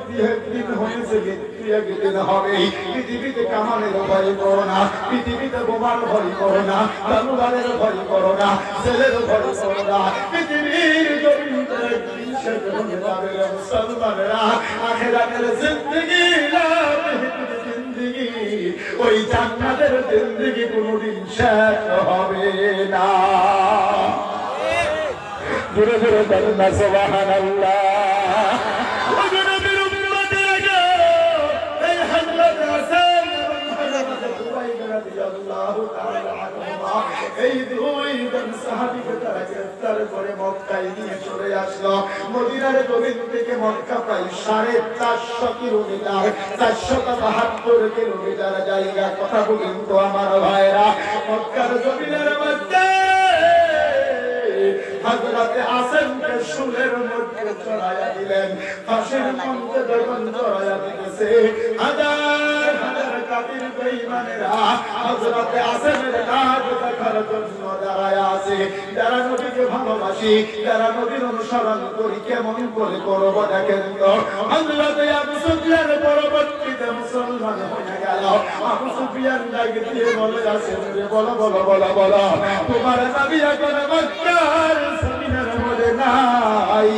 দিন হয়েছে, মৃত্যু একদিন হবে। পৃথিবীতে কামানের ভয় করো না, পৃথিবীতে বোমার ভয় করো না, তলোয়ারের ভয় করো না, ছেলের ভয় করো না। পৃথিবীর জমিতে একদিন শেষ হয়ে যাবে। মুসলমানেরা, আখিরাতের জিন্দেগি ওই জান্নাতের জিন্দেগি কোনদিন শেষ হবে না। জোরে জোরে বলুন না সুবহানাল্লাহ। এই 2 জন সাহাবীকে তারা গ্রেফতার করে মক্কায় নিয়ে চলে আসলো। মদিনার জমিন থেকে মক্কা প্রায় 450 কিলোমিটার, 472 কিলোমিটার জায়গা। কথা বলুন তো আমার ভাইরা, মক্কার জমিনের মধ্যে হযরতে আসেমকে শুলের মধ্যে চড়াইয়া দিলেন। ফাঁসির মঞ্চে যখন চড়াইয়া দিতেছে, হাজার হাজার কাফির বেঈমানেরা হযরতে আসেমের কাজ দেখার জন্য দাঁড়ায় আছে। যারা নবীকে ভালোবাসি, যারা নবীর অনুসরণ করি, কেমন করে করব দেখেন তো। হযরতে আবু সুফিয়ান পরবর্তীতে মুসলমান হয়ে গেল। আবু সুফিয়ান ডাক দিয়ে বলে, আসেম রে, বলো বলো বলো বলো, তোমার নবী এখন মক্কার জমিনের মধ্যে নাই,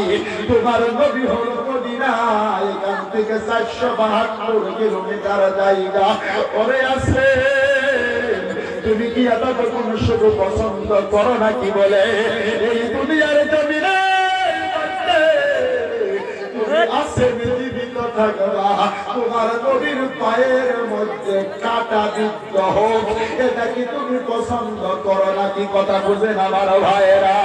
তোমার নবী হলো মদিনায়। এখান থেকে 472 কিলোমিটার জায়গা পরে আছে। তুমি কি এত কোন শুধু পছন্দ করো নাকি বলে এই দুনিয়ার জমিনে আছে জীবিত থাকবা, তোমার নবীর পায়ের মধ্যে কাটা বিদ্ধ হোক, এটা কি তুমি পছন্দ করো নাকি? কথা বুঝেন আমার ভাইয়েরা।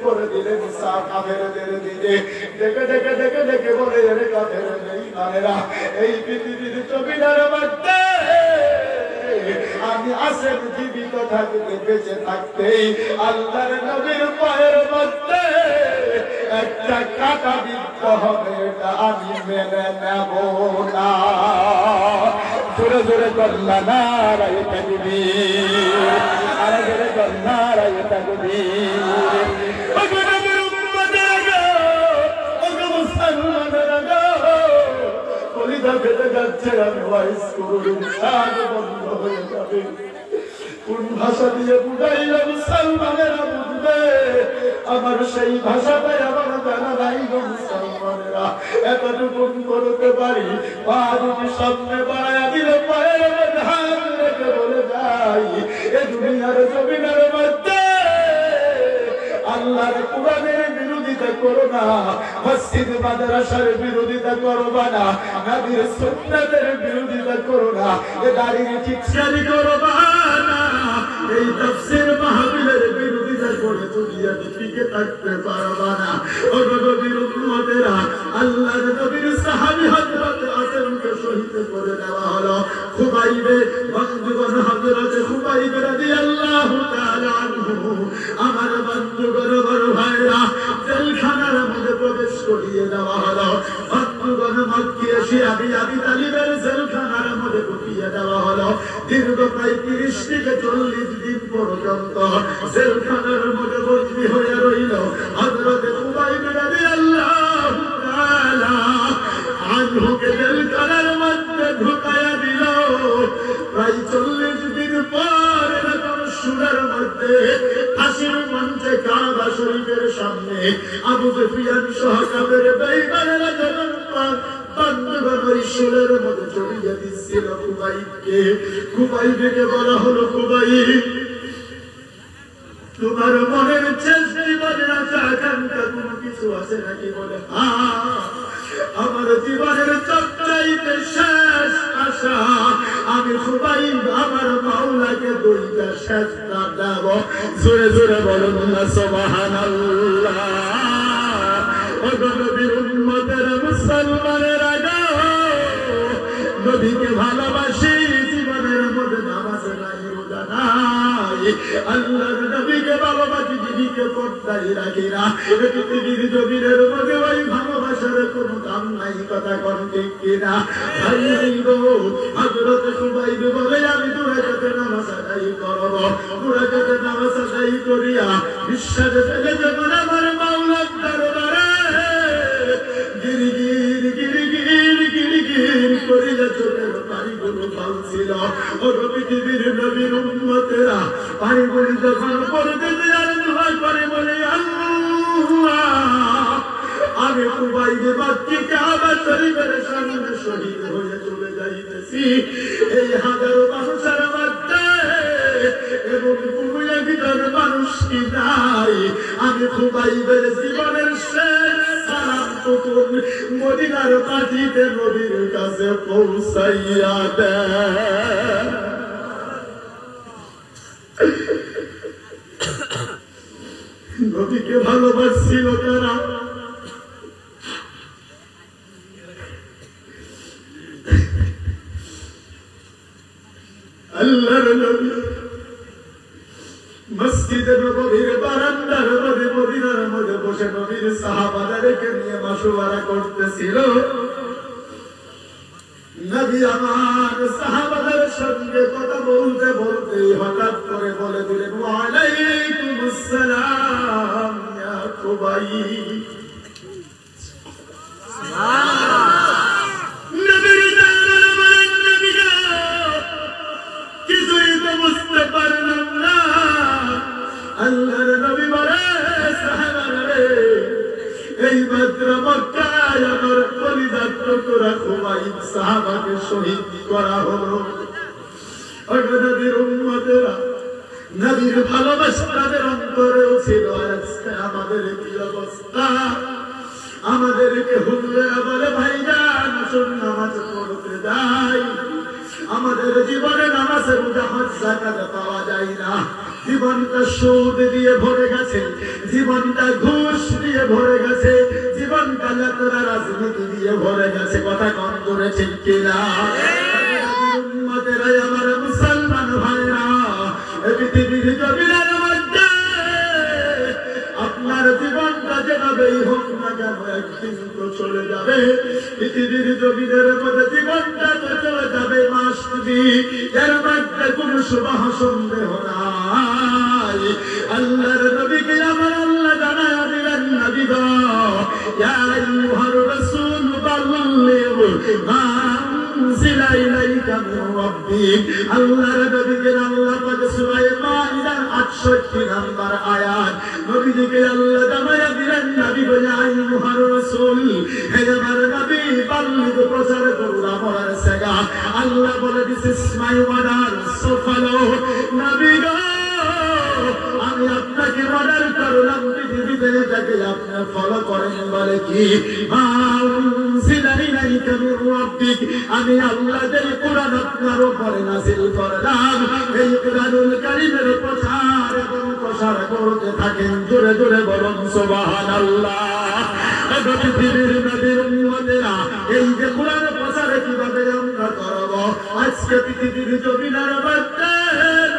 করে দিলেন কাফেরদের দিকে, দেখে দেখে দেখে দেখে বলে, এর কাফের বেঈমানেরা, এই পৃথিবীর জমিনের মধ্যে আমি আসেন জীবিত থাকতে, বেঁচে থাকতেই আল্লাহর নবীর পায়ের মধ্যে একটা কাটা বিদ্ধ হবে, এটা আমি মেনে নেব না। জোরে জোরে কন্যা নারায়ে তাকবীর, আরে জোরে কন্যা নারায়ে তাকবীর। কোন ভাষা দিয়ে বুঝাইলে মুসলমানেরা বুঝবে? আমার সেই ভাষাটাই আমার জানা নাই গো মুসলমানেরা। এতটুকু করতে পারি, পা দুটি সামনে বাড়াইয়া দিলে পায়ের মধ্যে হাত রেখে বলে যাই, এ দুনিয়ার জমিনের মধ্যে আল্লাহর কোরআনের বিরোধিতা করো না, মসজিদ মাদ্রাসার বিরোধিতা করবা না, নবীর সুন্নাতের বিরোধিতা করো না, এ দাঁড়িয়ে ঠিকসারি করবা না, এই তাফসীর মাহফিলের বিরোধিতা করে দুনিয়াতে টিকে থাকতে পারবা না। ও নবীর উম্মতেরা, আল্লাহর নবীর সাহাবী হযরত আসেমকে শহীদ করে দেওয়া হলো। খুবাইবে বন্ধুগণ, হযরত খুবাইব রাদিয়াল্লাহু তাআলা আনহু, আমার বন্ধুগণ, বড় ভাইরা, জেলখানার 30 থেকে 40 দিন পর্যন্ত জেলখানার মধ্যে বন্দী হয়ে রইল। হযরত খুবাইব রাদিয়াল্লাহু তাআলা আনহুকে জেলখানার মধ্যে ঢুকায়া দিল। প্রায় 40 দিন পর এরকম সুরের মধ্যে ফাঁসির মঞ্চে কাবা শরীফের সামনে আবু সুফিয়ান সহ কাফের বেঈমানেরা যখন বান্দরবান ওই সুরের মধ্যে চড়িয়ে দিচ্ছিল খুবাইবকে। খুবাইবকে বলা হলো, খুবাইব তোমার মনের শেষ জীবনের আশা আকাঙ্ক্ষা কোনো কিছু আছে নাকি? বলে আমার জীবনের সবচাইতে শেষ আশা আমি খুবাইব আমার মাওলাকে 2টা সেজদা দেব। জোরে জোরে বলুন না সুবহানাল্লাহ। ও নবীর উম্মতেরা মুসলমানেরা গো, নবীকে ভালোবাসি, জীবনের মধ্যে নামাজ নাই, রোজা নাই, আল্লাহর নবীকে ভালোবাসি, দিদিকে পর্দায় রাখি না। পৃথিবীর জমিনের মধ্যে ওই ভালোবাসার কোনো দাম নাই, কথা কোন ঠিক কিনা? ভাই গো, হযরত খুবাইব বলে আমি 2 রাকাত নামাজ আদায় করব। 2 রাকাত নামাজ আদায় করিয়া বিশ্বাস ফেলে যখন আমার মাওলার দরবারে গিরগির গিরগির গিরগির করিয়া চোখের পানিগুলো ঢালছিল। ও পৃথিবীর নবীর উম্মতেরা পানিগুলি যখন পড়তে আর দোয়া করে বলে, আল্লাহ আমি খুবাইব বাচ্চি কাবা শরীফের সামনে শহীদ হয়ে চলে যাইতেছি। এই হাজারো মানুষের মধ্যে এবং তুমি একজন মানুষ কি নাই? আমি খুবাইবের জীবনের শেষ সালামটুকু মদিনার মাটিতে নবীর কাছে পৌঁছাইয়া দেয়। নবীকে ভালোবাসছিল তারা, আল্লাহর নবী মসজিদে নববীর বারান্দার মধ্যে মদিনার মধ্যে বসে নবীর সাহাবাদেরকে নিয়ে মাশওয়ারা করতেছিল। নবী আমার সাহাবাদের সঙ্গে কথা বলতে বলতে হঠাৎ করে বলে দিলেন, ওয়া আলাইকুমুস সালাম ইয়া খুবাইব। নবীর জানালা বলেন, নবী গো কিছুই তো বুঝতে পারলাম না। আল্লাহর নবী বলে, সাহাবারা রে, এই মাত্র মক্কায় আমার কলিজার টুকরা খুবাইব সাহাবাকে শহীদ করা হলো। নবীর উম্মতেরা, নবীর ভালোবাসা তাদের অন্তরেও ছিল। আজকে আমাদের কি অবস্থা? আমাদেরকে হুজুরেরা বলে, ভাইজান আসুন নামাজ পড়তে যাই। আমাদের জীবনে নামাজের রোজা হজ যাকাত পাওয়া যায় না। জীবনটা সুদ দিয়ে ভরে গেছে, জীবনটা ঘুষ দিয়ে ভরে গেছে, জীবনটা লেতরা রাজনীতি দিয়ে ভরে গেছে। কথা কম করেছেন কিনা? উম্মতেরাই আমার মুসলমান ভাইরা, পৃথিবীর জমিনের মধ্যে আপনার জীবনটা যেভাবেই হোক না কেন একদিন তো চলে যাবে। পৃথিবীর জমিনের মধ্যে জীবনটা তো চলে যাবে, মাস এর মধ্যে কোন সুবাহ সন্দেহ নাই। আল্লাহর নবীকে আমার আল্লাহ জানায় দিলেন, নবী গো ইয়া আইয়ুহার রাসূল বাল্লিগ মা উনজিলা ইলাইকা মির রাব্বিক। আল্লাহর নবীকে আল্লাহ পাক সূরা মাইদার 68 নম্বর আয়াত নবীকে আল্লাহ জানায় দিলেন, নবী গো ইয়া আইয়ুহার রাসূল, হে আমার নবী বাল্লিগ প্রচার করুন আমার সেগা। আল্লাহ বলে, this is my order, so follow. নবী গো আমি আপনাকে অর্ডার করলাম, পৃথিবীতে এটাকে আপনি ফলো করেন। বলে কি? আমি আল্লাহ যে কোরআন আপনার উপরে নাযিল করলাম, এই কোরআনুল কারীমের প্রচার এবং প্রসার করতে থাকেন। জোরে জোরে বলুন সুবহানাল্লাহ। পৃথিবীর নবীর উম্মতেরা, এই যে কোরআন প্রচারে কিভাবে আমরা করব? আজকে পৃথিবীর জমিনের মধ্যে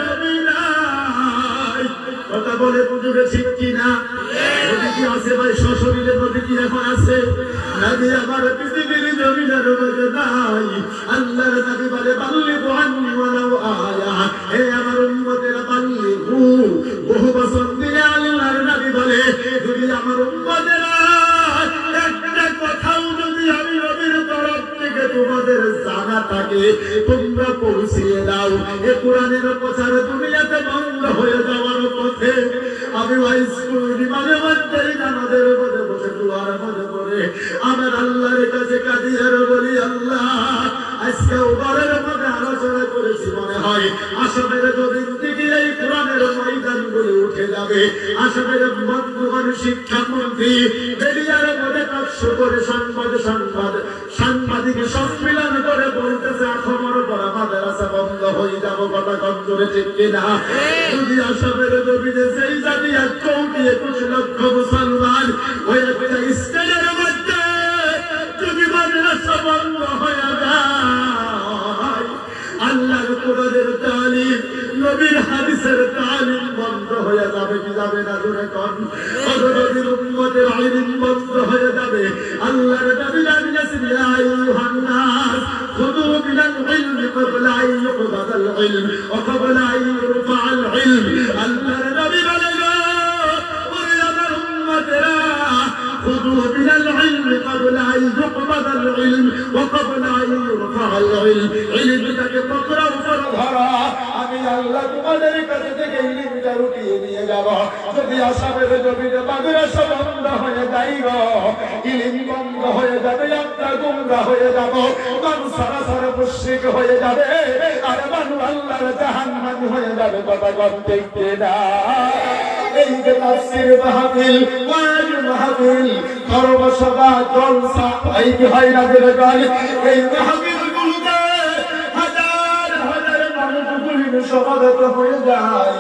নবী নাই। কথা বলে বুঝবে ঠিক কিনা? নবী কি আছে ভাই? সশরীরে নবী কি এখন আছে? নবী আমার পৃথিবীর জমিনের মধ্যে নাই। আল্লাহর নবী বলে, বাল্লিগু আন্নি ওয়ালাউ আয়া, হে আমার উম্মতেরা বানিয়ে বহু বছর দিয়ে আল্লাহর নবী বলে যদি আমার উম্মতেরা একটা কথাও যদি আমি নবীর তরফ থেকে তোমাদের জানা থাকে তোমরা পৌঁছিয়ে দাও। এ কোরআনের প্রচার দুনিয়াতে বন্ধ হয়ে যাওয়ার পথে আমি ওয়াইসকুলি মাঝে মধ্যে জানাদের মধ্যে বসে দুয়ার মধ্যে পড়ে আমার আল্লাহর কাছে কাঁদি আর বলি আল্লাহ আজকে ওবারের মধ্যে আলোচনা করেছি মনে হয় আসামের জমিন থেকে এই কোরআনের ময়দানগুলি উঠে যাবে। আসামের বর্তমান শিক্ষামন্ত্রী মিডিয়ার মধ্যে কাজ করে সাংবাদিক সম্মেলন করে বলতেছে আখমর পর মাদ্রাসা বন্ধ হয়ে যাব। কথা কঞ্জরে ঠিক কিনা? যদি আসামের জমিনে সেই জাতি 1 কোটি 21 লক্ষ মুসলমান ওই একটা স্টেজের মধ্যে যদি মাদ্রাসা বন্ধ হয়ে যায় আল্লাহর কোরআনের তালিম নবীর হাদিসের তালিম বন্ধ হয়ে যাবে কি যাবে না? জোরে কোন? নবীর উম্মতের ইলম বন্ধ হয়ে যাবে। আল্লাহর নবী জানিয়েছেন ইয়া আইয়ুহান নাস খুযু মিনাল ইলমি ক্বাবলা আন ইউকবাদাল ইলম ওয়া ক্বাবলা আন ইরফাআল ইলম। আল্লাহর নবী বলেন ওরে আমার উম্মতেরা খুযু মিনাল ইলমি ক্বাবলা আন ইউকবাদাল ইলম ওয়া ক্বাবলা আন ইরফাআল ইলম। ইলমটাকে পকড়াও করো ধরা। আমি আল্লাহ তোমাদের কাছে থেকে ইলমটা উঠিয়ে নিয়ে যাব। যদি আসামের জমিনে মাদ্রাসা বন্ধ হয়ে যায় গো ইলম বন্ধ হয়ে যাবে আমরা গুমরাহ হয়ে যাব। মানুষ সারা মুশরিক হয়ে যাবে আর মানুষ আল্লাহর জাহান্নামী হয়ে যাবে। কথা বলতে না এই যে তাফসীর মাহফিল ওয়াজ মাহফিল কর্মসভা জলসা এই কি হয় না যে এই মাহফিলগুলোতে হাজার হাজার মানুষ গুলির সমাগত হয়ে যায়।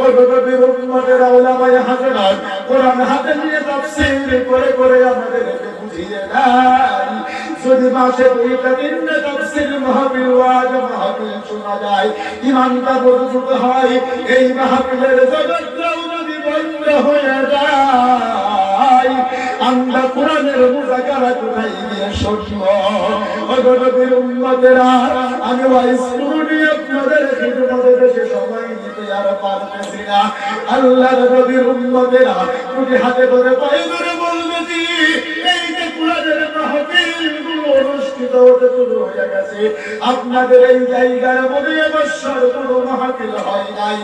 ওই নবীর উম্মতের উলামায়ে হাজরাত কোরআন হাতে নিয়ে তাফসীর করে করে আমাদেরকে বুঝিয়ে দেয়। যদি মাসে 2টা 3টা তাফসীর মাহফিল ওয়াজ মাহফিল শোনা যায় ঈমানটা মজবুত হয়। এই মাহফিলের জগৎটাও যদি বন্ধ হয়ে যায় আমরা কোরআনের মুযাকারা কোথায় গিয়ে শুনব? ওই নবীর উম্মতেরা আমি ওয়াইসকুলি আপনাদের খিদমতে বেশি সময় দিতে আর পারতেছি না। আল্লাহর নবীর উম্মতেরা দুটি হাতে ধরে পায়ে ধরে বলতেছি এই যে কোরআনের মাহফিলগুলো অনুষ্ঠিত হতে শুরু হয়ে গেছে আপনাদের এই জায়গার মধ্যে এবছর কোনো মাহফিল হয় নাই।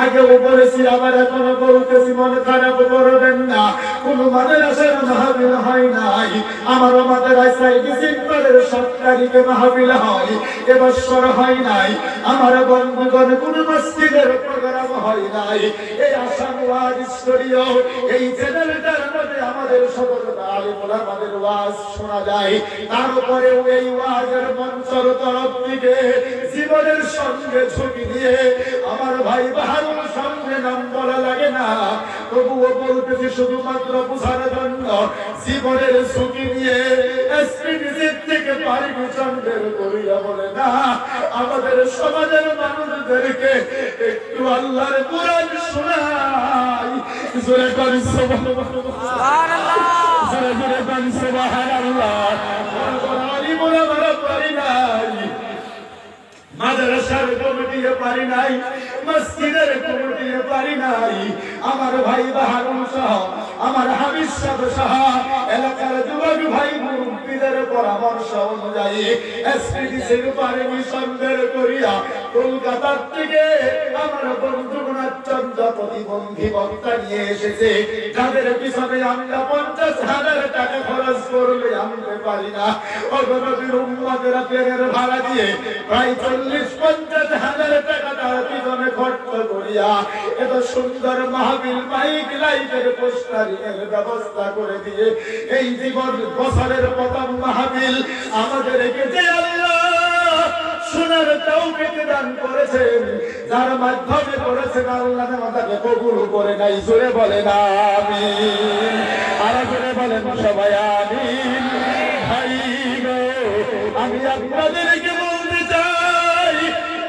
আগেও বলেছি আবার এখনো বলতেছি মনে খারাপ করবেন না। কোনো মাদ্রাসার মাহফিল হয় নাই। আমার মাদ্রাসায় ডিসেম্বরের 7 তারিখে মাহফিল হয় এবছর হয় নাই। আমার বন্ধুগণ কোনো মসজিদের প্রোগ্রাম হয় নাই। এই আসাম ওয়াজ স্টুডিও এই চ্যানেলটার মধ্যে আমাদের সতর্কতা আলেম ওলামাদের ওয়াজ শোনা যায়। তারপরেও এই ওয়াজের মঞ্চের তরফ থেকে জীবনের সঙ্গে ঝুঁকি দিয়ে আমার ভাই বাহারুল সঙ্গে নাম বলা লাগে না তবুও বলতেছি শুধুমাত্র বুঝার জন্য জীবনের ঝুঁকি নিয়ে এসপিডিসির থেকে পারমিশন বের করিয়া বলে না আমাদের সমাজের মানুষদেরকে একটু আল্লাহর কোরআন শোনাই। জোরে করি সুবহানাল্লাহ, জোরে জোরে করি সুবহানাল্লাহ। মাদ্রাসার কমিটিতে পারি নাই, মসজিদের কমিটিতে পারি নাই। আমার ভাই বাহারুল সহ আমার হাবিব সাহেব সহ এলাকার যুবক ভাই মুরব্বীদের পরামর্শ অনুযায়ী এসপিডিসির পারমিশন বের করিয়া কলকাতা থেকে আমার বন্ধু গুণাচন্দ্র প্রতিবন্ধী বক্তা নিয়ে এসেছে যাদের পিছনে আমরা 50,000 টাকা খরচ করলে আনতে পারি না। নবীর উম্মতেরা ট্রেনের ভাড়া দিয়ে প্রায় 40-50,000 টাকা তার পিছনে খরচ করিয়া এত সুন্দর মাহফিল মাইক লাইটের পোস্টারিংয়ের ব্যবস্থা করে দিয়ে এই জীবন বছরের প্রথম মাহফিল আমাদেরকে যে আল্লাহ শোনার তৌফিক দান করেছেন যার মাধ্যমে করেছেন আল্লাহ আমাদেরকে কবুল করে নাই। জোরে বলেন আমিন, আর জোরে বলেন সবাই আমিন। ভাই গো আমি আপনাদেরকে বলতে চাই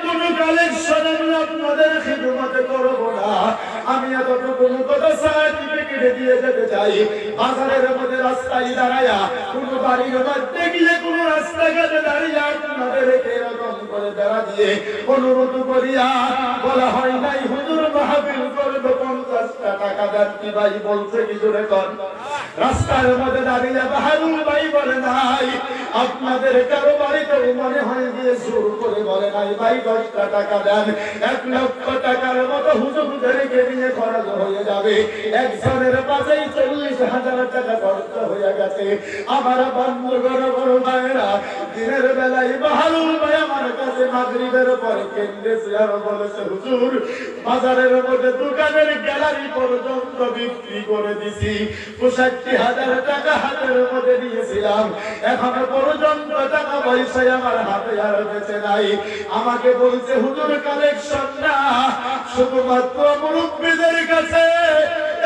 কোন কালেকশন আমি আপনাদের খিদমতে করব না। আমি এতটুকু কথা সার্টিফিকেট দিয়ে যেতে চাই বাজারের মধ্যে রাস্তায় দাঁড়ায়া কোন বাড়ির মধ্যে গিয়ে কোন রাস্তাঘাটে দাঁড়িয়ে আপনাদেরকে এরকম করে বেড়া দিয়ে অনুরোধ করিয়া বলা হয় নাই হুজুর মাহফিল করবে 50টা টাকা দেন কি ভাই বলছে কি জোরে কর রাস্তার মধ্যে দাঁড়িয়ে বাহারুল ভাই বলে নাই আপনাদের কারো বাড়িতেও মনে হয় গিয়ে জোর করে বলে নাই ভাই 10টা টাকা দেন 1 লক্ষ টাকার মতো হুজুরদেরকে নিয়ে খরচ হয়ে যাবে একজনের পাশেই 40,000 টাকা খরচ হয়ে গেছে আমার বন্ধু বড় বড় ভাইরা দিনের বেলায় বাহারুল ভাই আমার কাছে মাগরিবের পরে কেন্দ্রে আর বলেছে হুজুর বাজারের মধ্যে দোকানের গ্যালারি পর্যন্ত বিক্রি করে দিছি 65,000 টাকা হাতের মধ্যে দিয়েছিলাম এখন পর্যন্ত টাকা পয়সা আমার হাতে আর বেঁচে নাই আমাকে বলছে হুজুর কালেকশন না শুধুমাত্র মুরব্বীদের কাছে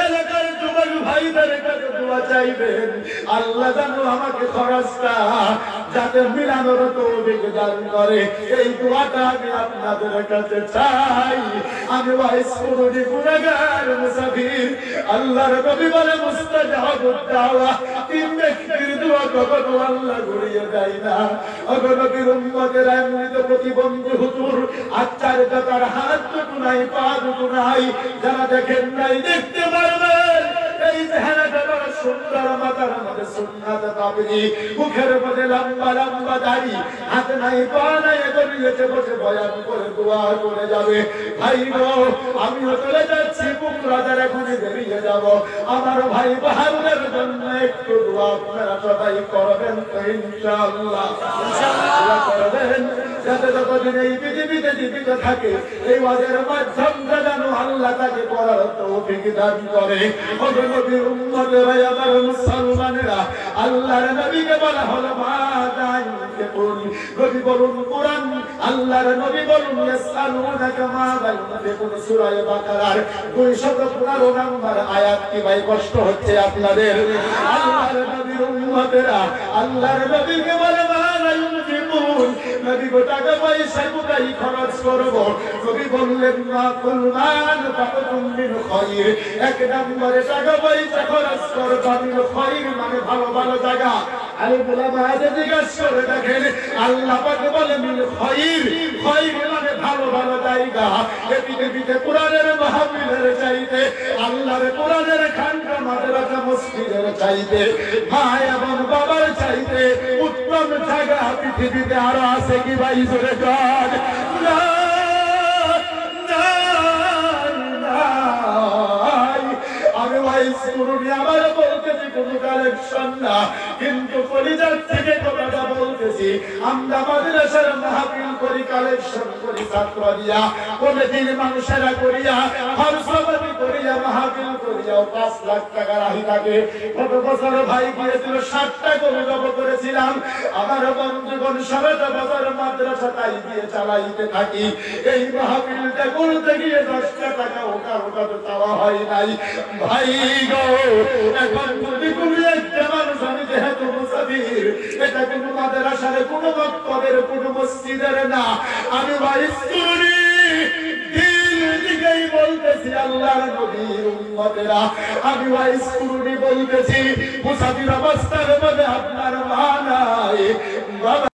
এলাকার যুবক ভাইদের কাছে দোয়া চাইবেন আল্লাহ জানো আমাকে খরচটা যাতে মিলানোর তৌফিক দান করে এই দোয়াটা আমি আপনাদের কাছে চাই আমি ওয়াইস কুরুনি গুনাহগার মুসাফির আল্লাহর নবী বলে মুস্তাজাবুদ দাওয়া তিন ব্যক্তির দোয়া কখনো আল্লাহ ঘুরিয়ে দেয় না ওগো নবীর উম্মতের এমনিতে প্রতিবন্ধী হুজুর আচ্ছার তার হাত দুটো নাই পা দুটো নাই যারা দেখেন নাই দেখতে পারবেন এই চেহারাটা বড় সুন্দর মাথার মধ্যে সুন্নাত তাবরি মুখের মধ্যে লম্বা লম্বা দাড়ি হাত নাই পা নাই গড়িয়েছে বসে বয়ান করে দোয়া করে যাবে ভাই গো আমিও চলে যাচ্ছি পুকুরাদার এখনই বেরিয়ে যাব আমার ভাই বাহাদুরের জন্য একটু দোয়া আপনারা সবাই করবেন তো ইনশাআল্লাহ ইনশাআল্লাহ করবেন যাতে যতদিন এই পৃথিবীতে জীবিত থাকে এই ওয়াজের মাধ্যমে যেন আল্লাহ তাকে করার তৌফিক দান করে ওগো নবীর উম্মতেরা আমার মুসলমানেরা আল্লাহর নবীকে বলা হলো মা দাইকে বলি নবী বলুন কোরআন আল্লাহর নবী বলুন ইয়াসআলুনাকা মা দাইকে সূরা বাকারার 215 নম্বর আয়াত কি ভাই কষ্ট হচ্ছে আপনাদের আল্লাহর নবীর উম্মতেরা আল্লাহর নবীকে বলে মা দাইকুন নবী গো টাকা পয়সা কোথায় খরচ করব নবী বললেন মা কুরবান ফাকুম মিন খায়র এক নম্বরে টাকা পয়সা খরচ করব মিন খায়র মানে ভালো ভালো জায়গা আরে বলা আজে জিজ্ঞাসা করে দেখেন আল্লাহ পাক বলে মিন খায়র খায়র মানে ভালো ভালো জায়গা এই পৃথিবীতে কোরআনের মাহফিলের চাইতে আল্লাহর কোরআনের খানকা মাদ্রাসা মসজিদের চাইতে মা এবং বাবার চাইতে উত্তম জায়গা পৃথিবীতে আরো আছে কি ভাই জোরে কর না আমি ভাই শুরুনি আবার বলতেছি কোন কালেকশন না কিন্তু কলিজার থেকে কথাটা বলতেছি আমরা মাদ্রাসার মাহফিল করি কালেকশন করি ছাত্র দিয়া কমিটির মানুষেরা করিয়া খরচবাদি করিয়া মাহফিল করিয়া 5 লাখ টাকা রাহি থাকে গত বছর ভাই গিয়েছিল 60টা গরু জব করেছিলাম আমার বন্ধুগণ সারাটা বছর মাদ্রাসা তাই দিয়ে চালাইতে থাকি এই মাহফিলটা করতে গিয়ে 10টা টাকা ওটা তো চাওয়া হয় নাই ভাই গো এখন যদি কোনো একটা মানুষ আমি যেহেতু মুসাফির এটা কোনো মাদ্রাসার কোনো মক্তবের কোনো মসজিদের না আমি ভাই স্কুলি দিকেই বলতেছি আল্লাহর নবীর উম্মতেরা আমি ভাই স্কুলি বলতেছি মুসাফির অবস্থার মধ্যে